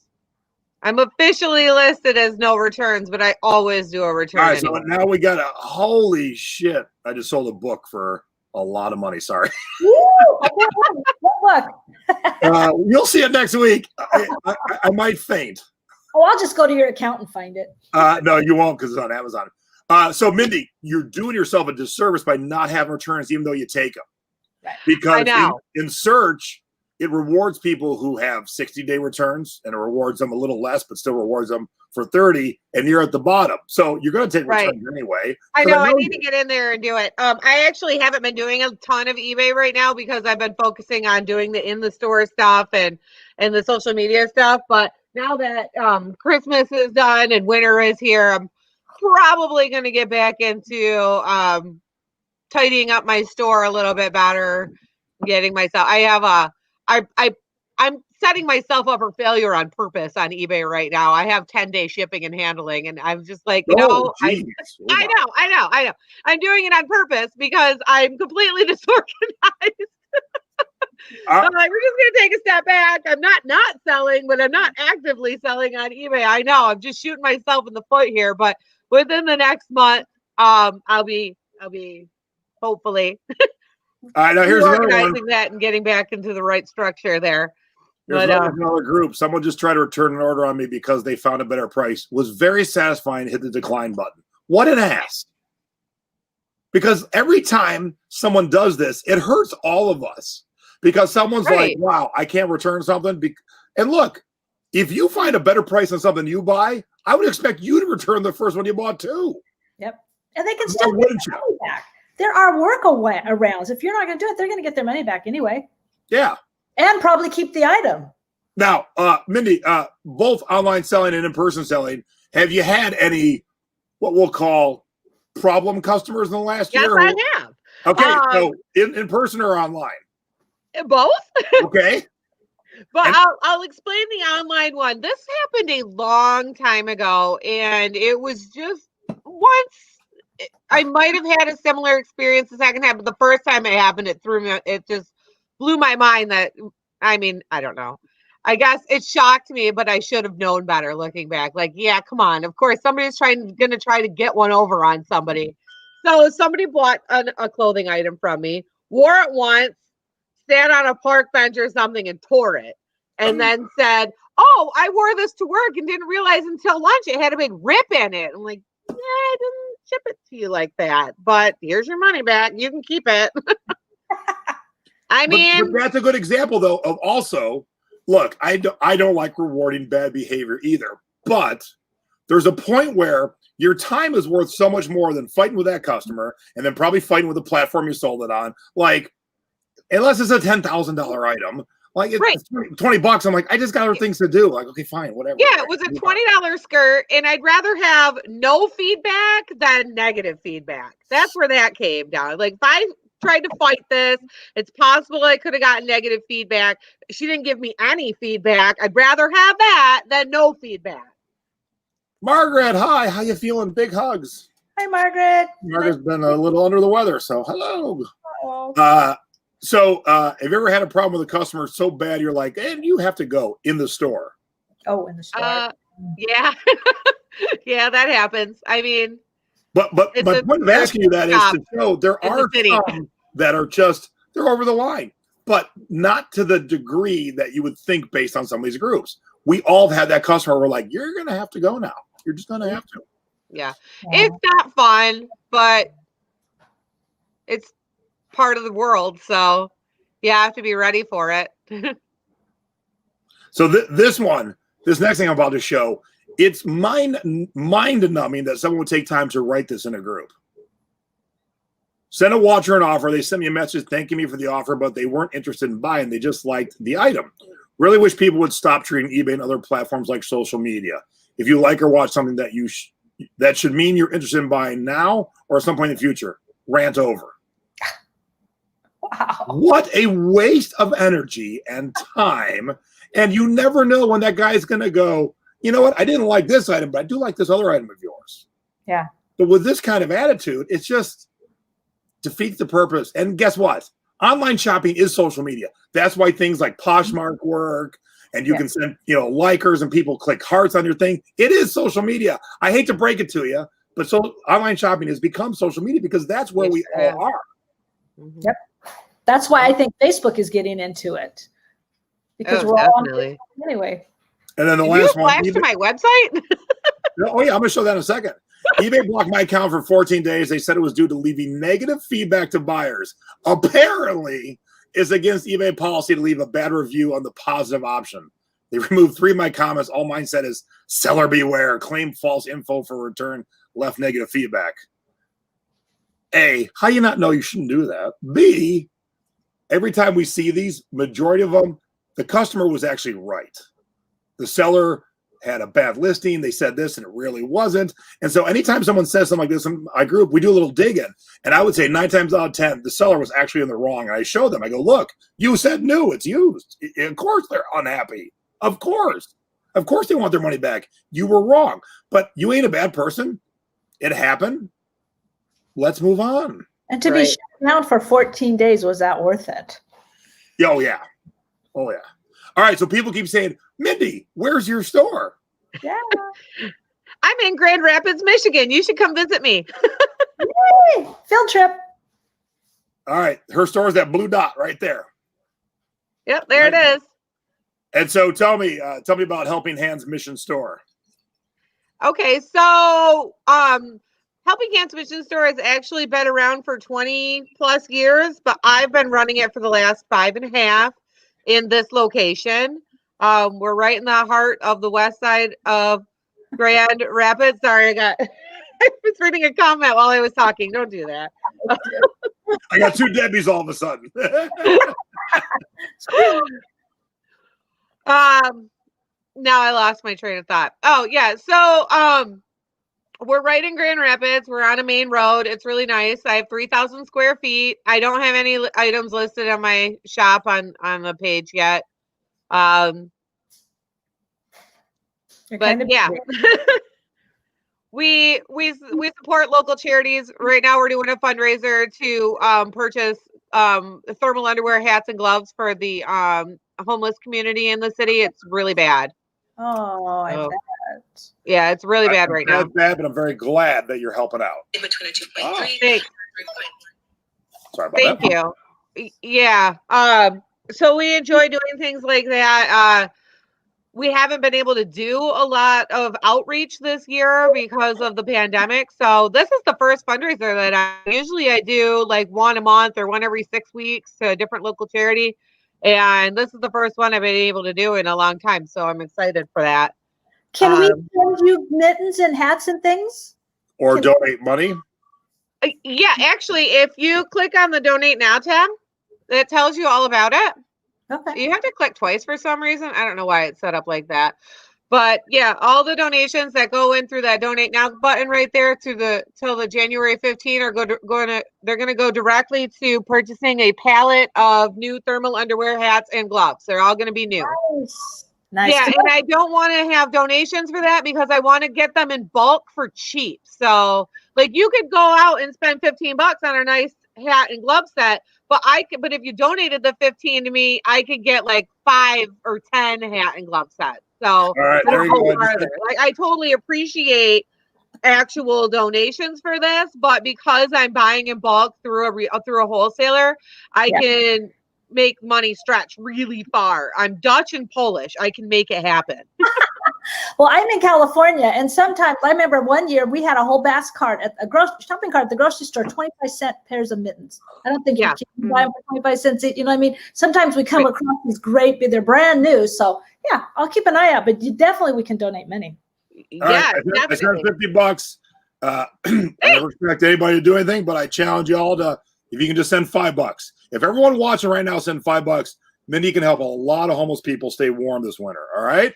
I'm officially listed as no returns, but I always do a return. All right, anyway. so now we got holy shit. I just sold a book for a lot of money. Sorry. Woo! Look. You'll see it next week. I might faint. Oh, I'll just go to your account and find it. No, you won't because it's on Amazon. So, Mindy, you're doing yourself a disservice by not having returns, even though you take them. Right. Because I know. in search, it rewards people who have 60-day returns, and it rewards them a little less, but still rewards them for 30, and you're at the bottom. So you're going to take Right. returns anyway. I know. I need you. to get in there and do it. I actually haven't been doing a ton of eBay right now because I've been focusing on doing the in the store stuff and the social media stuff. But now that Christmas is done and winter is here, I'm probably going to get back into tidying up my store a little bit better, getting myself. I'm setting myself up for failure on purpose on eBay right now. I have 10-day shipping and handling, and I'm just like, I know. I'm doing it on purpose because I'm completely disorganized. I'm like, we're just gonna take a step back. I'm not selling, but I'm not actively selling on eBay. I know I'm just shooting myself in the foot here, but within the next month, I'll be hopefully Now here's another one. organizing that and getting back into the right structure there. Here's But, another group. Someone just tried to return an order on me because they found a better price. Was very satisfying. Hit the decline button. What an ass! Because every time someone does this, it hurts all of us. Because someone's Right. like, "Wow, I can't return something." And look, if you find a better price on something you buy, I would expect you to return the first one you bought too. Yep. And they can Why still get wouldn't their you? money back. There are workarounds. If you're not going to do it, they're going to get their money back anyway, Yeah. and probably keep the item. Now, Mindy, both online selling and in-person selling, have you had any what we'll call problem customers in the last yes, year? I have. Okay, so in person or online? Both. Okay. But And- I'll explain the online one. This happened a long time ago, and it was just once. I might have had a similar experience the second time, but the first time it happened, it just blew my mind. That, I mean, I don't know. I guess it shocked me, but I should have known better looking back. Like, yeah, come on. Of course, somebody's going to try to get one over on somebody. So somebody bought a clothing item from me, wore it once, sat on a park bench or something and tore it, and then said, "Oh, I wore this to work and didn't realize until lunch it had a big rip in it." I'm like, "Yeah, I didn't ship it to you like that, but here's your money back. You can keep it." I mean, but that's a good example, though, of also, look, I don't like rewarding bad behavior either, but there's a point where your time is worth so much more than fighting with that customer and then probably fighting with the platform you sold it on. Like, unless it's a $10,000 item, like it's Right. $20, I'm like, I just got other things to do. Like, okay, fine, whatever. yeah, it was a $20 skirt, and I'd rather have no feedback than negative feedback. That's where that came down. Like, if I tried to fight this, it's possible I could have gotten negative feedback. She didn't give me any feedback. I'd rather have that than no feedback. Margaret, hi, how you feeling? Big hugs. Hi, Margaret. Margaret's been a little under the weather, so hello. Oh. So have you ever had a problem with a customer so bad you're like, and you have to go in the store? Oh, in the store. Yeah. Yeah, that happens. I mean, But It's my a point of asking you that is shop to show there in the are city. some that are just, they're over the line, but not to the degree that you would think based on some of these groups. We all have had that customer. We're like, you're going to have to go now. You're just going to have to. yeah. Yeah. It's not fun, but it's part of the world. So you have to be ready for it. So this next thing I'm about to show, it's mind numbing that someone would take time to write this in a group. Send a watcher an offer. They sent me a message thanking me for the offer, but they weren't interested in buying. They just liked the item. Really wish people would stop treating eBay and other platforms like social media. If you like or watch something that that should mean you're interested in buying now or at some point in the future, rant over. Wow. What a waste of energy and time. And you never know when that guy's going to go, you know what? I didn't like this item, but I do like this other item of yours. Yeah. But with this kind of attitude, it's just defeats the purpose. And guess what? Online shopping is social media. That's why things like Poshmark work and you can send, likers and people click hearts on your thing. It is social media. I hate to break it to you, but so online shopping has become social media because that's where we all are. Mm-hmm. Yep. That's why I think Facebook is getting into it because we're all on Facebook anyway. And then the Did last you one. flash to my website? Oh yeah, I'm gonna show that in a second. eBay blocked my account for 14 days. They said it was due to leaving negative feedback to buyers. Apparently, it's against eBay policy to leave a bad review on the positive option. They removed 3 of my comments. All mine said is seller beware, claim false info for return, left negative feedback. A, how you not know you shouldn't do that? B, every time we see these, majority of them, the customer was actually right. The seller had a bad listing. They said this and it really wasn't. And so anytime someone says something like this in my group, we do a little digging. And I would say 9 times out of 10, the seller was actually in the wrong. And I show them, I go, look, you said new, it's used. Of course they're unhappy. Of course. Of course they want their money back. You were wrong. But you ain't a bad person. It happened. Let's move on. And to be shut down for 14 days, was that worth it? Oh, yeah. Oh, yeah. All right. So people keep saying, Mindy, where's your store? Yeah. I'm in Grand Rapids, Michigan. You should come visit me. Yay! Field trip. All right. Her store is that blue dot right there. Yep, there it is. And so tell me about Helping Hands Mission Store. Okay, so Helping Hands Mission Store has actually been around for 20 plus years, but I've been running it for the last 5.5 in this location. We're right in the heart of the west side of Grand Rapids. Sorry, I was reading a comment while I was talking. Don't do that. I got 2 Debbies all of a sudden. Now I lost my train of thought. Oh yeah. So, we're right in Grand Rapids. We're on a main road. It's really nice. I have 3,000 square feet. I don't have any items listed on my shop on the page yet. But yeah, we support local charities. Right now we're doing a fundraiser to purchase thermal underwear, hats, and gloves for the homeless community in the city. It's really bad. Oh, I bet. Yeah, it's really bad right now. It's bad, but I'm very glad that you're helping out. Thanks. Sorry about that. Thank you. Yeah. So we enjoy doing things like that. We haven't been able to do a lot of outreach this year because of the pandemic. So this is the first fundraiser that I do like one a month or one every 6 weeks to a different local charity. And this is the first one I've been able to do in a long time. So I'm excited for that. Can we send you mittens and hats and things? Or donate money? Yeah, actually, if you click on the Donate Now tab, it tells you all about it. Okay. You have to click twice for some reason. I don't know why it's set up like that. But yeah, all the donations that go in through that Donate Now button right there till the January 15 are they're going to go directly to purchasing a pallet of new thermal underwear, hats, and gloves. They're all going to be new. Nice. Yeah, and I don't want to have donations for that because I want to get them in bulk for cheap. So, like, you could go out and spend $15 on a nice hat and glove set, but if you donated the 15 to me, I could get like 5 or 10 hat and glove sets. So, all right, there you go. Like, I totally appreciate actual donations for this, but because I'm buying in bulk through a wholesaler, I can make money stretch really far. I'm Dutch and Polish. I can make it happen. Well, I'm in California, and sometimes I remember one year we had a whole basket cart at a shopping cart at the grocery store, 25-cent pairs of mittens. I don't think you can buy them for 25 cents. You know what I mean? Sometimes we come across these great, they're brand new. So yeah, I'll keep an eye out, but we can donate money. Yeah, I said $50. I never expect anybody to do anything, but I challenge you all to, if you can just send $5. If everyone watching right now send $5, Mindy can help a lot of homeless people stay warm this winter. All right?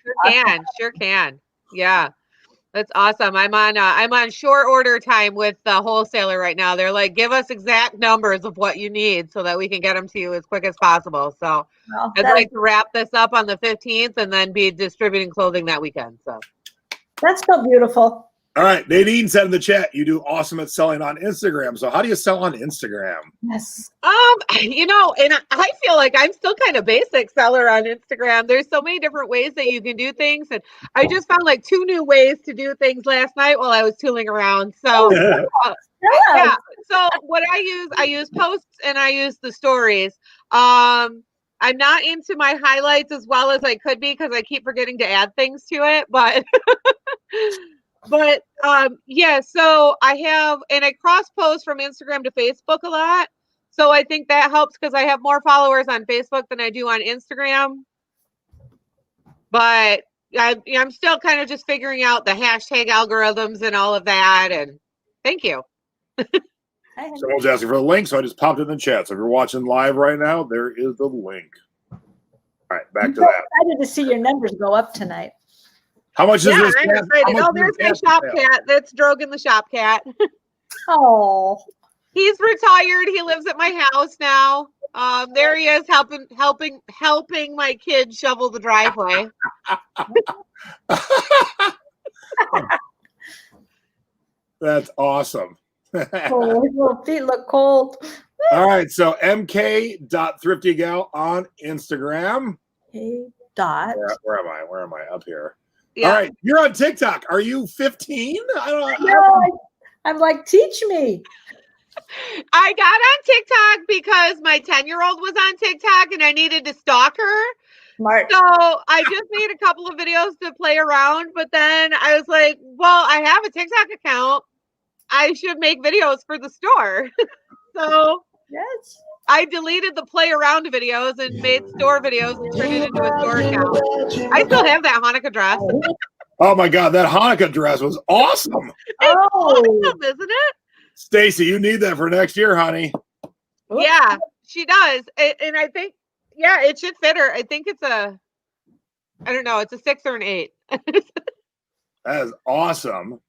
Sure can. Yeah, that's awesome. I'm on short order time with the wholesaler right now. They're like, give us exact numbers of what you need so that we can get them to you as quick as possible. So I'd like to wrap this up on the 15th and then be distributing clothing that weekend. So that's so beautiful. All right. Nadine said in the chat, you do awesome at selling on Instagram. So how do you sell on Instagram? Yes. And I feel like I'm still kind of basic seller on Instagram. There's so many different ways that you can do things. And I just found like 2 new ways to do things last night while I was tooling around. So yeah. So what I use posts and I use the stories. I'm not into my highlights as well as I could be because I keep forgetting to add things to it. But yeah, so I cross post from Instagram to Facebook a lot. So I think that helps because I have more followers on Facebook than I do on Instagram. But I'm still kind of just figuring out the hashtag algorithms and all of that. And thank you. Someone's asking for the link, so I just popped it in the chat. So if you're watching live right now, there is the link. All right, back to that. Excited to see your numbers go up tonight. How much is this? I'm excited. Oh, there's my shop cat. That's Drogan the shop cat. Oh. He's retired. He lives at my house now. There he is helping my kids shovel the driveway. That's awesome. Oh, his little feet look cold. All right, so mk.thriftygal on Instagram. Hey, Dot. Where am I? Up here. Yeah. All right, you're on TikTok. Are you 15? I'm like, teach me. I got on TikTok because my 10-year-old was on TikTok and I needed to stalk her. Smart. So I just made a couple of videos to play around, but then I was like, well, I have a TikTok account. I should make videos for the store. So Yes. I deleted the play around videos and made store videos and turned it into a store account. I still have that Hanukkah dress. Oh my God, that Hanukkah dress was awesome. It's awesome, isn't it? Stacy, you need that for next year, honey. Oops. Yeah, she does. And I think, yeah, it should fit her. I think it's I don't know, it's a 6 or an 8. That is awesome.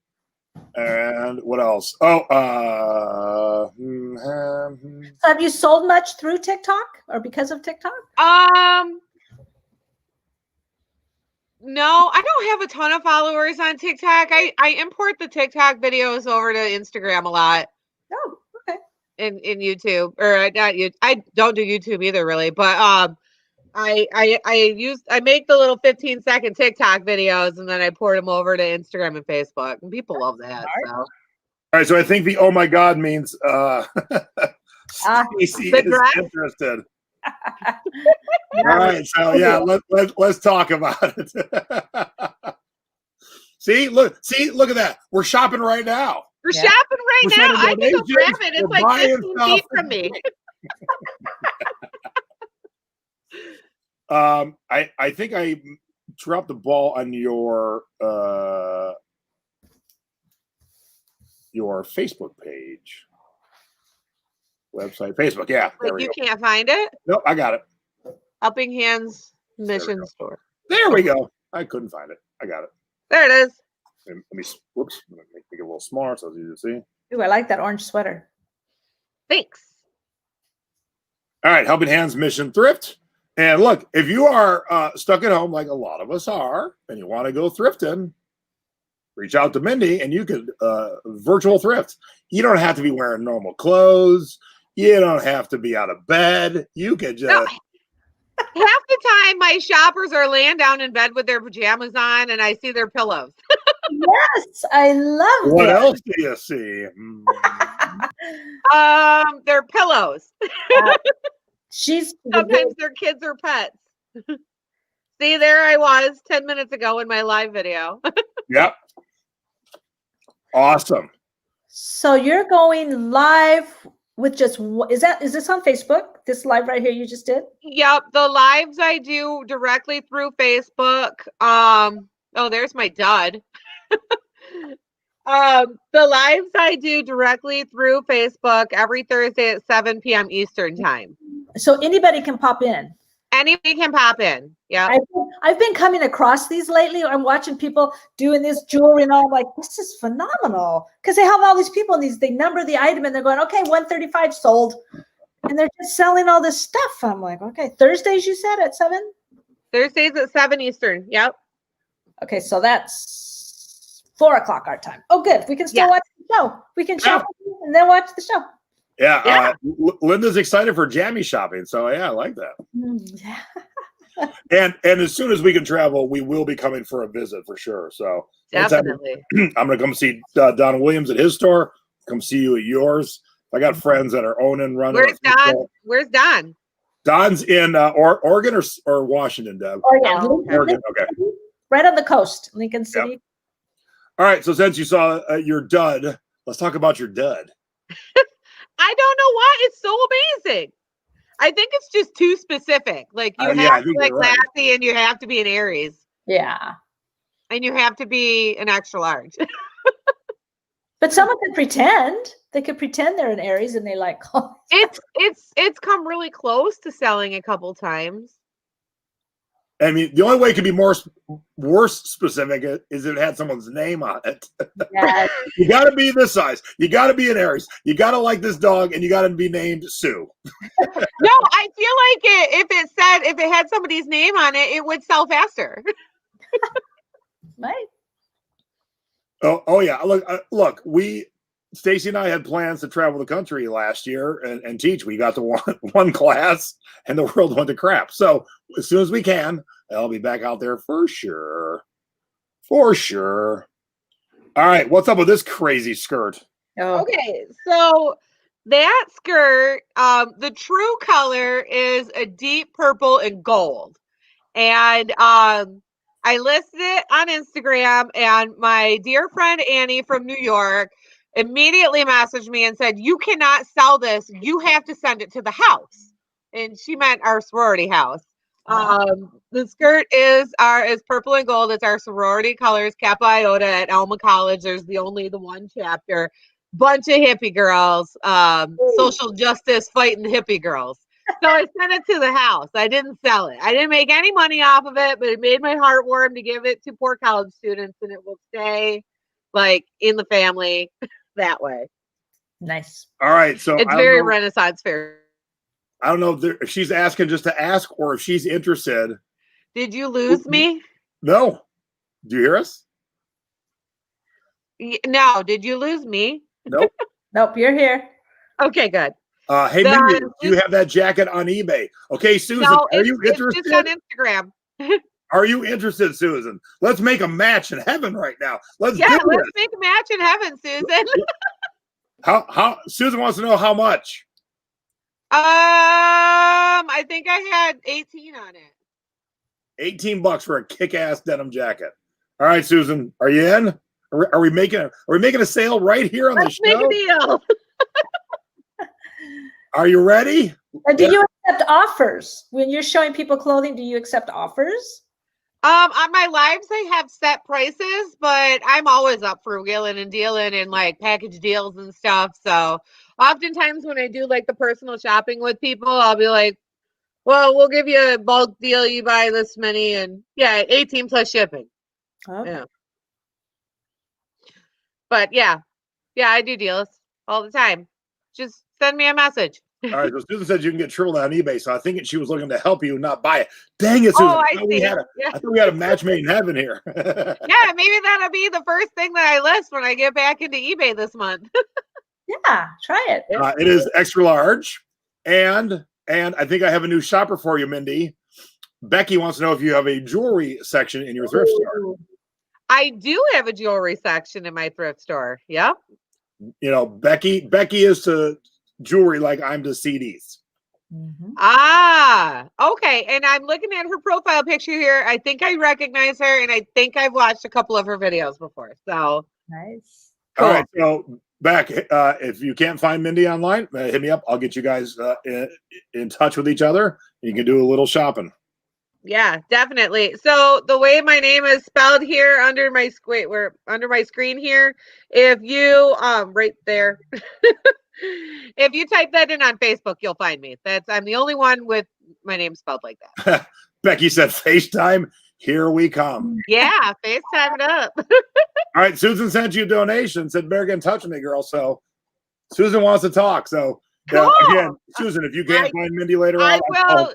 And what else? Oh, So have you sold much through TikTok or because of TikTok? No, I don't have a ton of followers on TikTok. I import the TikTok videos over to Instagram a lot. Oh, okay. In YouTube, or not you. I don't do YouTube either, really. But I make the little 15-second TikTok videos and then I port them over to Instagram and Facebook, and people love that. So. All right, so I think the oh my God means Stacy is interested. All right, so yeah, let's talk about it. Look at that. We're shopping right now. We're shopping right now. I can go grab it. It's like 15 feet from me. I think I dropped the ball on your Facebook page. Website, Facebook, yeah. Like you can't find it? Nope, I got it. Helping Hands Mission Store. There we go. I couldn't find it. I got it. There it is. Whoops. Let me make it a little smaller so it's easy to see. Ooh, I like that orange sweater. Thanks. All right, Helping Hands Mission Thrift. And look, if you are stuck at home like a lot of us are, and you want to go thrifting, reach out to Mindy and you could virtual thrift. You don't have to be wearing normal clothes. You don't have to be out of bed. You could just... No. Half the time my shoppers are laying down in bed with their pajamas on and I see their pillows. Yes, I love What that. else do you see? Their pillows. Sometimes their kids or pets. See, there I was 10 minutes ago in my live video. Yep. Awesome. So you're going live with just, is this on Facebook? This live right here you just did? Yep. The lives I do directly through Facebook. Oh, there's my dud. The lives I do directly through Facebook every Thursday at 7 p.m. Eastern time. So anybody can pop in. Anybody can pop in. Yeah. I've been coming across these lately. I'm watching people doing this jewelry and I'm like, this is phenomenal. Because they have all these people and they number the item and they're going, okay, 135 sold. And they're just selling all this stuff. I'm like, okay, Thursdays you said at 7? Thursdays at 7 Eastern. Yep. Okay, so that's 4:00 our time. Oh, good. We can still Yeah. watch the show. We can shop and then watch the show. Yeah. Linda's excited for jammy shopping. So yeah, I like that. Yeah. And as soon as we can travel, we will be coming for a visit for sure. So anytime Definitely. I'm going to come see Don Williams at his store. Come see you at yours. I got friends that are owning, running. Where's Don? Where's Don? Don's in Oregon or Washington, Deb? Oregon. Oregon. Okay. Right on the coast, Lincoln City. Yep. All right. So since you saw your dud, let's talk about your dud. I don't know why it's so amazing. I think it's just too specific. Like you have to be classy and you have to be an Aries. Yeah. And you have to be an extra large. But someone can pretend. They could pretend they're an Aries and they like it's come really close to selling a couple times. I mean, the only way it could be worse specific is if it had someone's name on it. Yes. You got to be this size. You got to be an Aries. You got to like this dog, and you got to be named Sue. No, I feel like if it had somebody's name on it, it would sell faster. Right. Oh yeah. Look. Stacy and I had plans to travel the country last year and teach. We got to one class, and the world went to crap. So as soon as we can, I'll be back out there for sure. For sure. All right. What's up with this crazy skirt? Oh. Okay, so that skirt, the true color is a deep purple and gold. And I listed it on Instagram, and my dear friend Annie from New York immediately messaged me and said, "You cannot sell this. You have to send it to the house." And she meant our sorority house. The skirt is purple and gold. It's our sorority colors, Kappa Iota at Alma College. There's the one chapter. Bunch of hippie girls, social justice fighting hippie girls. So I sent it to the house. I didn't sell it. I didn't make any money off of it, but it made my heart warm to give it to poor college students, and it will stay like in the family that way. Nice. All right. So it's very Renaissance fair. I don't know if she's asking just to ask or if she's interested. Did you lose me? No. Do you hear us? No. Did you lose me? Nope. Nope. You're here. Okay, good. Hey, Mindy, do you have that jacket on eBay? Okay, Susan, no, are you interested? It's just on Instagram. Are you interested, Susan? Let's make a match in heaven right now. Let's make a match in heaven, Susan. How Susan wants to know how much. I think I had 18 on it. $18 for a kick-ass denim jacket. All right, Susan, are you in? Are we making a sale right here on the show? Let's make a deal. Are you ready? And do you accept offers when you're showing people clothing? Do you accept offers? On my lives, I have set prices, but I'm always up for wheeling and dealing and like package deals and stuff. So oftentimes when I do like the personal shopping with people, I'll be like, well, we'll give you a bulk deal. You buy this many, and 18 plus shipping. Okay. Yeah. But yeah, I do deals all the time. Just send me a message. All right, so Susan said you can get tripled on eBay, so I think she was looking to help you, not buy it. Dang it, Susan! I thought we had a match made in heaven here. Yeah, maybe that'll be the first thing that I list when I get back into eBay this month. Yeah, try it. It is extra large, and I think I have a new shopper for you, Mindy. Becky wants to know if you have a jewelry section in your thrift store. I do have a jewelry section in my thrift store. Yep. You know, Becky is to jewelry like I'm to CDs. Mm-hmm. Okay. And I'm looking at her profile picture here. I think I recognize her, and I think I've watched a couple of her videos before. So nice. Cool. All right. So Beck, if you can't find Mindy online, hit me up. I'll get you guys in touch with each other. You can do a little shopping. Yeah, definitely. So the way my name is spelled here under my screen here, if you right there, if you type that in on Facebook, you'll find me. I'm the only one with my name spelled like that. Becky said, FaceTime, here we come. Yeah, FaceTime it up. All right, Susan sent you a donation, said, better get in touch with me, girl. So Susan wants to talk. So cool. Again, Susan, if you can't find Mindy later on, I will.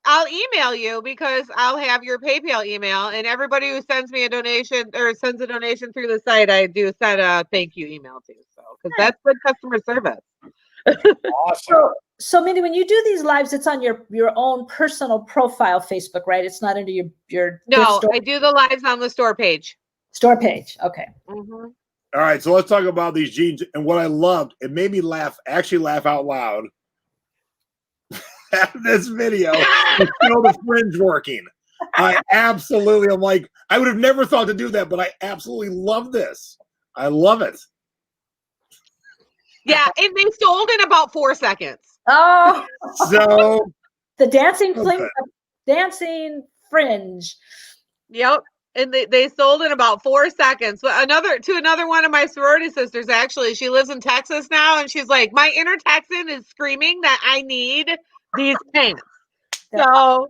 I'll email you because I'll have your PayPal email, and everybody who sends me a donation or sends a donation through the site, I do send a thank you email to. So, because that's good customer service. Awesome. So Mindy, when you do these lives, it's on your own personal profile Facebook, right? It's not under your No, store, I do the lives on the store page. store page. Okay. Mm-hmm. All right, so let's talk about these jeans. And what I loved, it made me actually laugh out loud. This video, you know, the fringe working. I absolutely am like, I would have never thought to do that, but I absolutely love this. I love it. Yeah, and they sold in about 4 seconds. Oh, So the dancing okay. dancing fringe. Yep. And they sold in about 4 seconds. But another one of my sorority sisters, actually, she lives in Texas now, and she's like, my inner Texan is screaming that I need these pants. So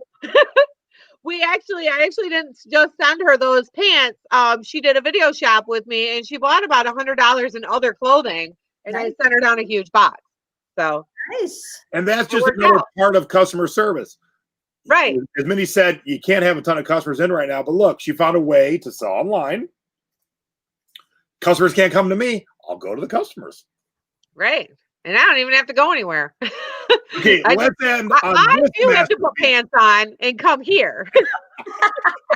I actually didn't just send her those pants. She did a video shop with me, and she bought about $100 in other clothing, and I sent her down a huge box. So Nice. And that's just another part of customer service. Right. As Mindy said, you can't have a ton of customers in right now, but look, she found a way to sell online. Customers can't come to me. I'll go to the customers. Right. And I don't even have to go anywhere. Okay, let's end on I this do have to put masterpiece. pants on and come here.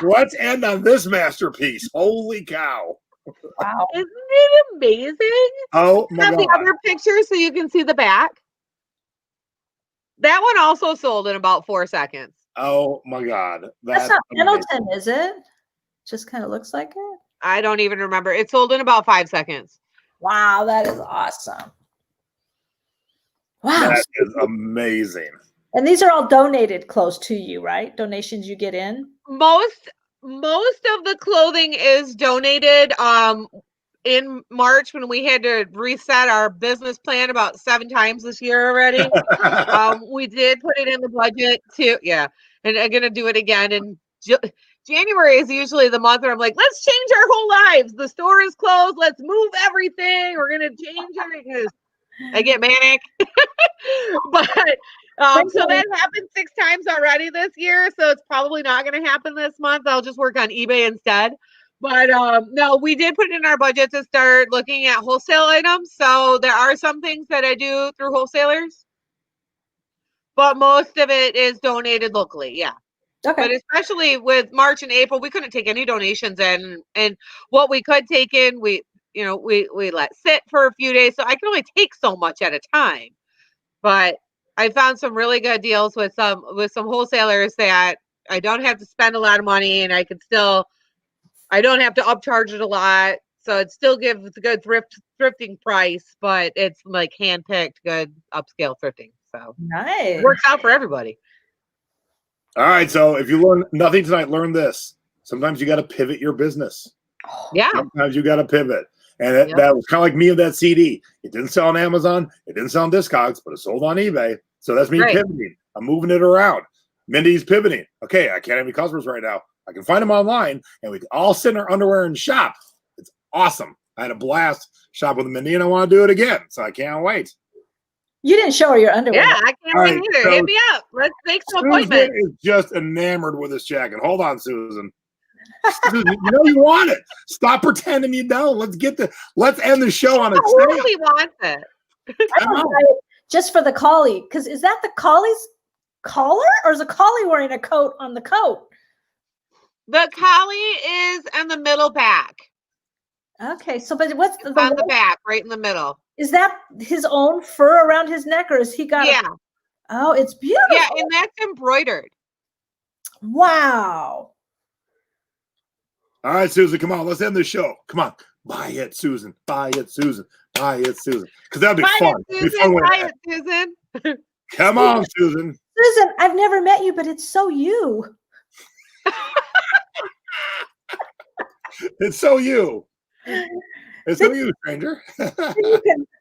Let's end on this masterpiece. Holy cow. Wow. Isn't it amazing? Oh my Have God. the other picture so you can see the back. That one also sold in about 4 seconds. Oh my God. That's not Pendleton, is it? Just kind of looks like it. I don't even remember. It sold in about 5 seconds. Wow, that is awesome. Wow. That is amazing. And these are all donated close to you, right? Donations you get in? Most of the clothing is donated. In March, when we had to reset our business plan about 7 times this year already, we did put it in the budget too. Yeah. And I'm going to do it again. And January is usually the month where I'm like, let's change our whole lives. The store is closed. Let's move everything. We're going to change everything because I get manic. But so that happened 6 times already this year. So it's probably not going to happen this month. I'll just work on eBay instead. But no, we did put it in our budget to start looking at wholesale items. So there are some things that I do through wholesalers, but most of it is donated locally. Yeah. Okay. But especially with March and April, we couldn't take any donations in, and what we could take in, we let sit for a few days. So I can only take so much at a time. But I found some really good deals with some wholesalers that I don't have to spend a lot of money, and I don't have to upcharge it a lot. So it still gives a good thrifting price, but it's like hand-picked, good upscale thrifting. So Nice. it works out for everybody. All right. So if you learn nothing tonight, learn this. Sometimes you got to pivot your business. Yeah. Sometimes you got to pivot. And that was kind of like me with that CD. It didn't sell on Amazon. It didn't sell on Discogs, but it sold on eBay. So that's me pivoting. I'm moving it around. Mindy's pivoting. Okay, I can't have any customers right now. I can find them online, and we can all sit in our underwear and shop. It's awesome. I had a blast shop with Mindy, and I want to do it again. So I can't wait. You didn't show her your underwear. Yeah, I can't wait either. So Hit me up. Let's make some Susan appointments. is just enamored with this jacket. Hold on, Susan. Susan, you know you want it. Stop pretending you don't. Let's end the show on a Who really wants it? I don't buy it just for the collie. Because is that the collie's collar, or is a collie wearing a coat on the coat? The collie is in the middle back. Okay, so but what's It's on the back, right in the middle. Is that his own fur around his neck, or has he got? Yeah. Oh, it's beautiful. Yeah, and that's embroidered. Wow. All right, Susan, come on. Let's end the show. Come on. Buy it, Susan. Buy it, Susan. Buy it, Susan. Because that'd be fun. It, Susan. Buy it, Susan. Come on, Susan. Susan, I've never met you, but it's so you. It's so you. It's so you, stranger.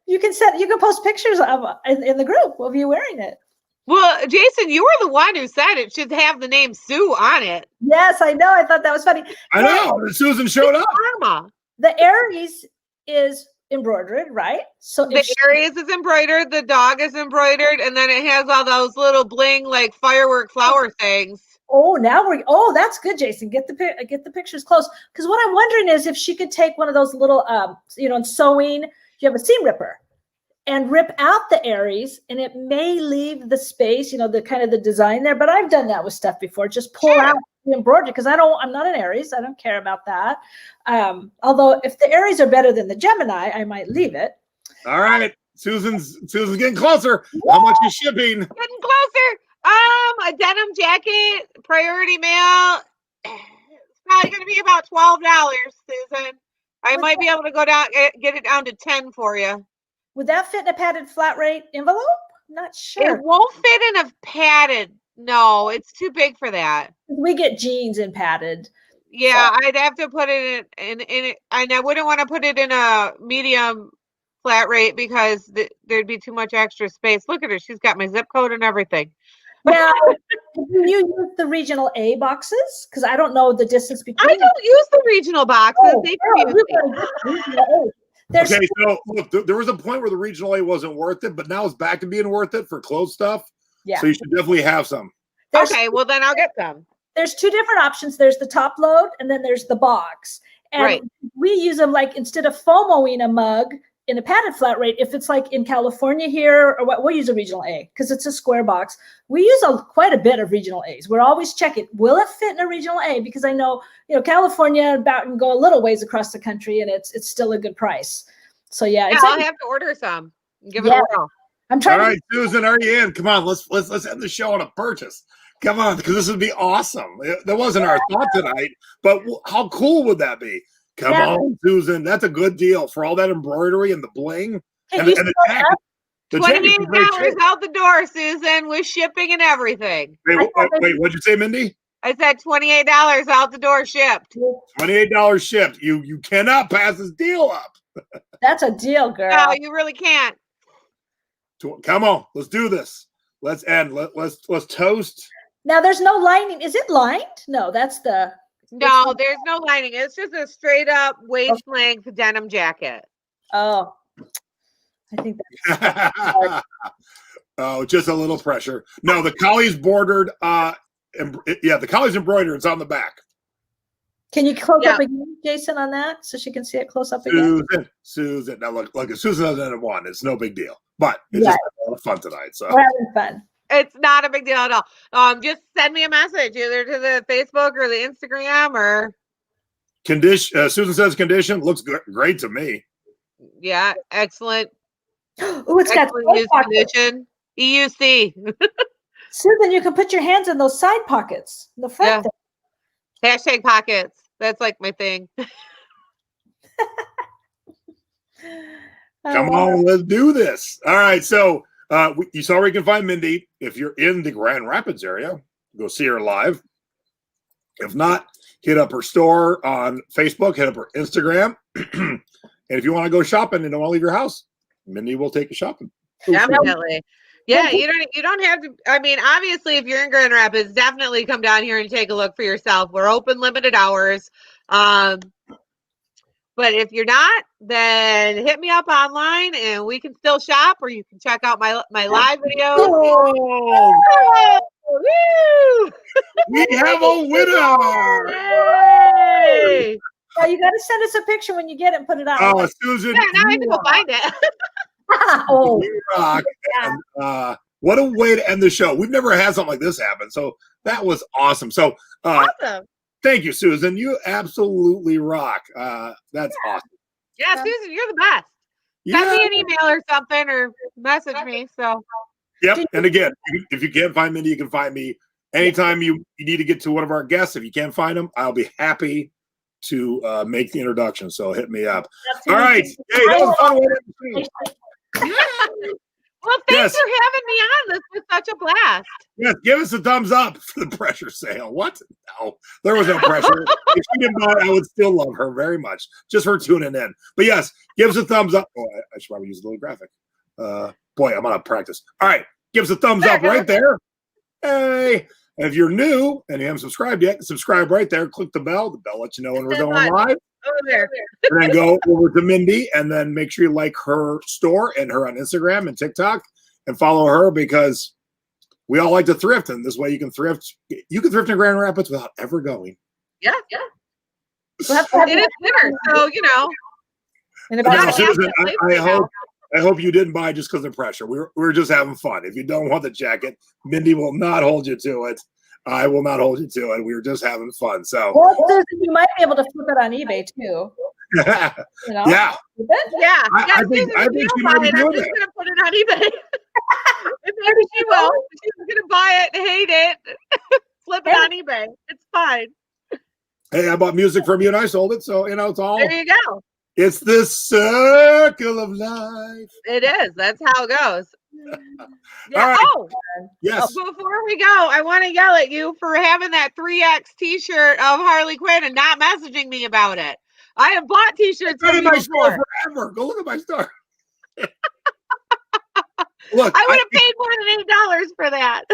you can post pictures of in the group of you wearing it. Well, Jason, you were the one who said it should have the name Sue on it. Yes, I know. I thought that was funny. I know. Susan showed up. Karma. The Aries is embroidered, right? So The Aries is embroidered, the dog is embroidered, and then it has all those little bling like firework flower things. That's good, Jason. Get the pictures close. Because what I'm wondering is if she could take one of those little, in sewing, you have a seam ripper, and rip out the Aries, and it may leave the space, the kind of the design there. But I've done that with stuff before. Just pull out the embroidery, because I'm not an Aries. I don't care about that. Although if the Aries are better than the Gemini, I might leave it. All right, Susan's getting closer. How much is shipping? Getting closer. A denim jacket, priority mail. It's probably going to be about $12, Susan. I might be able to go down, get it down to 10 for you. Would that fit in a padded flat rate envelope? Not sure. It won't fit in a padded. No, it's too big for that. We get jeans in padded. Yeah, so I'd have to put it in it, and I wouldn't want to put it in a medium flat rate because there'd be too much extra space. Look at her; she's got my zip code and everything. Now, do you use the regional A boxes? Because I don't know the distance between. I don't use the regional boxes. They Okay, so look, there was a point where the regional A wasn't worth it, but now it's back to being worth it for clothes stuff. Yeah. So you should definitely have some. Okay, well then I'll get some. There's two different options. There's the top load, and then there's the box. And we use them like instead of FOMOing a mug in a padded flat rate, if it's like in California here, or what, we'll use a regional A because it's a square box. We use quite a bit of regional A's. We're always checking, will it fit in a regional A? Because I know, California about can go a little ways across the country and it's still a good price. So yeah, I'll have to order some. Give it a whirl. I'm trying. All right, Susan, are you in? Come on, let's end the show on a purchase. Come on, because this would be awesome. That wasn't our thought tonight, but how cool would that be? Come on, Susan. That's a good deal for all that embroidery and the bling and the jacket. $28 out the door, Susan, with shipping and everything. Wait, what'd you say, Mindy? I said $28 out the door shipped. $28 shipped. You cannot pass this deal up. That's a deal, girl. No, you really can't. Come on, let's do this. Let's end. Let's toast. Now there's no lining. Is it lined? No, that's the. No, there's no lining. It's just a straight up waist length denim jacket. Oh, I think that's. Oh, just a little pressure. No, the collie's bordered. The collie's embroidered. It's on the back. Can you close up again, Jason, on that so she can see it close up again? Susan. Now look, Susan doesn't have one. It's no big deal. But it's just a lot of fun tonight. So we're having fun. It's not a big deal at all. Just send me a message either to the Facebook or the Instagram or condition. Susan says condition looks great to me. Yeah, excellent. Oh, it's got use condition. EUC. Susan, you can put your hands in those side pockets in the front. Yeah. Hashtag pockets. That's like my thing. Come on, let's do this. All right, so you saw where you can find Mindy. If you're in the Grand Rapids area, go see her live. If not, hit up her store on Facebook, hit up her Instagram. And if you want to go shopping and don't want to leave your house, Mindy will take you shopping. Definitely. Yeah, you don't have to. I mean, obviously, if you're in Grand Rapids, definitely come down here and take a look for yourself. We're open limited hours. But if you're not, then hit me up online and we can still shop, or you can check out my live videos. Oh, woo! We have a winner! Yay! Yeah, you got to send us a picture when you get it and put it out. Oh, Susan. Yeah, now I have to go find it. Oh, rock. And, what a way to end the show. We've never had something like this happen. So that was awesome. So Awesome. Thank you, Susan. You absolutely rock. That's awesome. Yeah, Susan, you're the best. Send me an email or something or message me. So yep. And again, if you can't find Mindy, you can find me anytime you need to get to one of our guests. If you can't find them, I'll be happy to make the introduction. So hit me up. All right. Hey, that was fun. Well, thanks for having me on. This was such a blast. Yes, give us a thumbs up for the pressure sale. What? No, there was no pressure. If she didn't buy it, I would still love her very much just for tuning in. But yes, give us a thumbs up. Oh, I should probably use a little graphic. Boy, I'm out of practice. All right, give us a thumbs up right there. Hey, And if you're new and you haven't subscribed yet, subscribe right there. Click the bell. The bell lets you know when we're going live. Over there. And then go over to Mindy and then make sure you like her store and her on Instagram and TikTok and follow her because we all like to thrift. And this way you can thrift. You can thrift in Grand Rapids without ever going. Yeah. It is winter, so In Now, about Susan, I hope you didn't buy just because of pressure. We're just having fun. If you don't want the jacket, Mindy will not hold you to it. I will not hold you to it. We were just having fun. So Susan, you might be able to flip it on eBay too. yeah. Yeah. I think she might be I'm doing just that. gonna put it on eBay. Maybe she will. She's gonna buy it, hate it, flip it on eBay. It's fine. Hey, I bought music from you and I sold it. So it's all. There you go. It's the circle of life. It is. That's how it goes. Yeah. All right. Oh, Yes. before we go, I want to yell at you for having that 3X T-shirt of Harley Quinn and not messaging me about it. I have bought T-shirts It's been from in you my store before. forever. Go look at my store. Look, I would have paid more than $8 for that.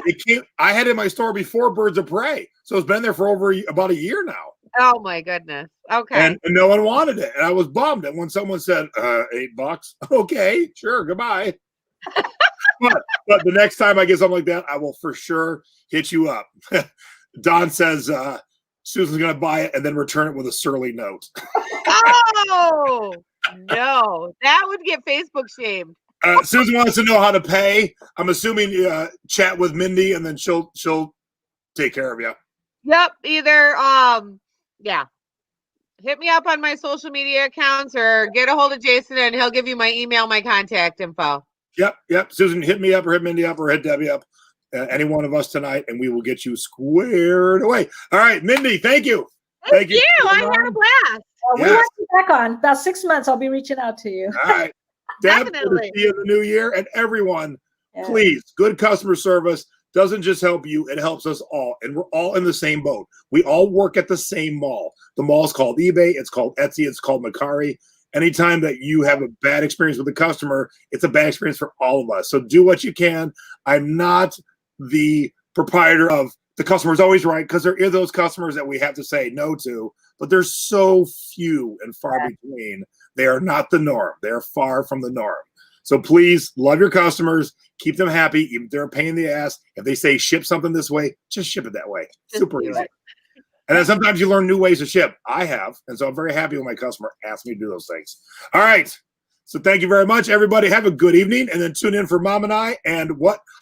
I had it in my store before Birds of Prey, so it's been there for about a year now. Oh my goodness. Okay. And no one wanted it, and I was bummed. And when someone said $8, okay, sure, goodbye. but the next time I get something like that, I will for sure hit you up. Don says Susan's going to buy it and then return it with a surly note. Oh no, that would get Facebook shamed. Susan wants to know how to pay. I'm assuming chat with Mindy, and then she'll take care of you. Yep. Either yeah. Hit me up on my social media accounts or get a hold of Jason and he'll give you my email, my contact info. Yep. Susan, hit me up or hit Mindy up or hit Debbie up. Any one of us tonight, and we will get you squared away. All right, Mindy, thank you. Thank you. I had a blast. we want you back on. About 6 months, I'll be reaching out to you. All right. Deb, good to Definitely. see you in the new year. And everyone, Yeah. please, good customer service doesn't just help you, it helps us all. And we're all in the same boat. We all work at the same mall. The mall is called eBay. It's called Etsy. It's called Macari. Anytime that you have a bad experience with a customer, it's a bad experience for all of us. So do what you can. I'm not the proprietor of the customer's always right, because there are those customers that we have to say no to, but there's so few and far between. They are not the norm. They're far from the norm. So please love your customers, keep them happy. Even if they're a pain in the ass, if they say ship something this way, just ship it that way. Super easy. And then sometimes you learn new ways to ship. I have. And so I'm very happy when my customer asks me to do those things. All right. So thank you very much, everybody. Have a good evening. And then tune in for Mom and I and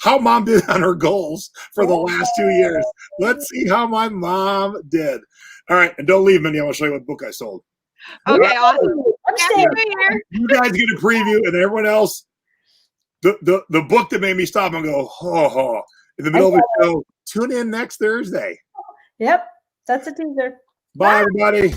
how Mom did on her goals for the last 2 years. Let's see how my mom did. All right. And don't leave, Mindy. I want to show you what book I sold. Okay, awesome. I'm Happy staying. New Year. You guys get a preview, and everyone else, the book that made me stop and go, in the middle of the show, tune in next Thursday. Yep. That's a teaser. Bye, everybody.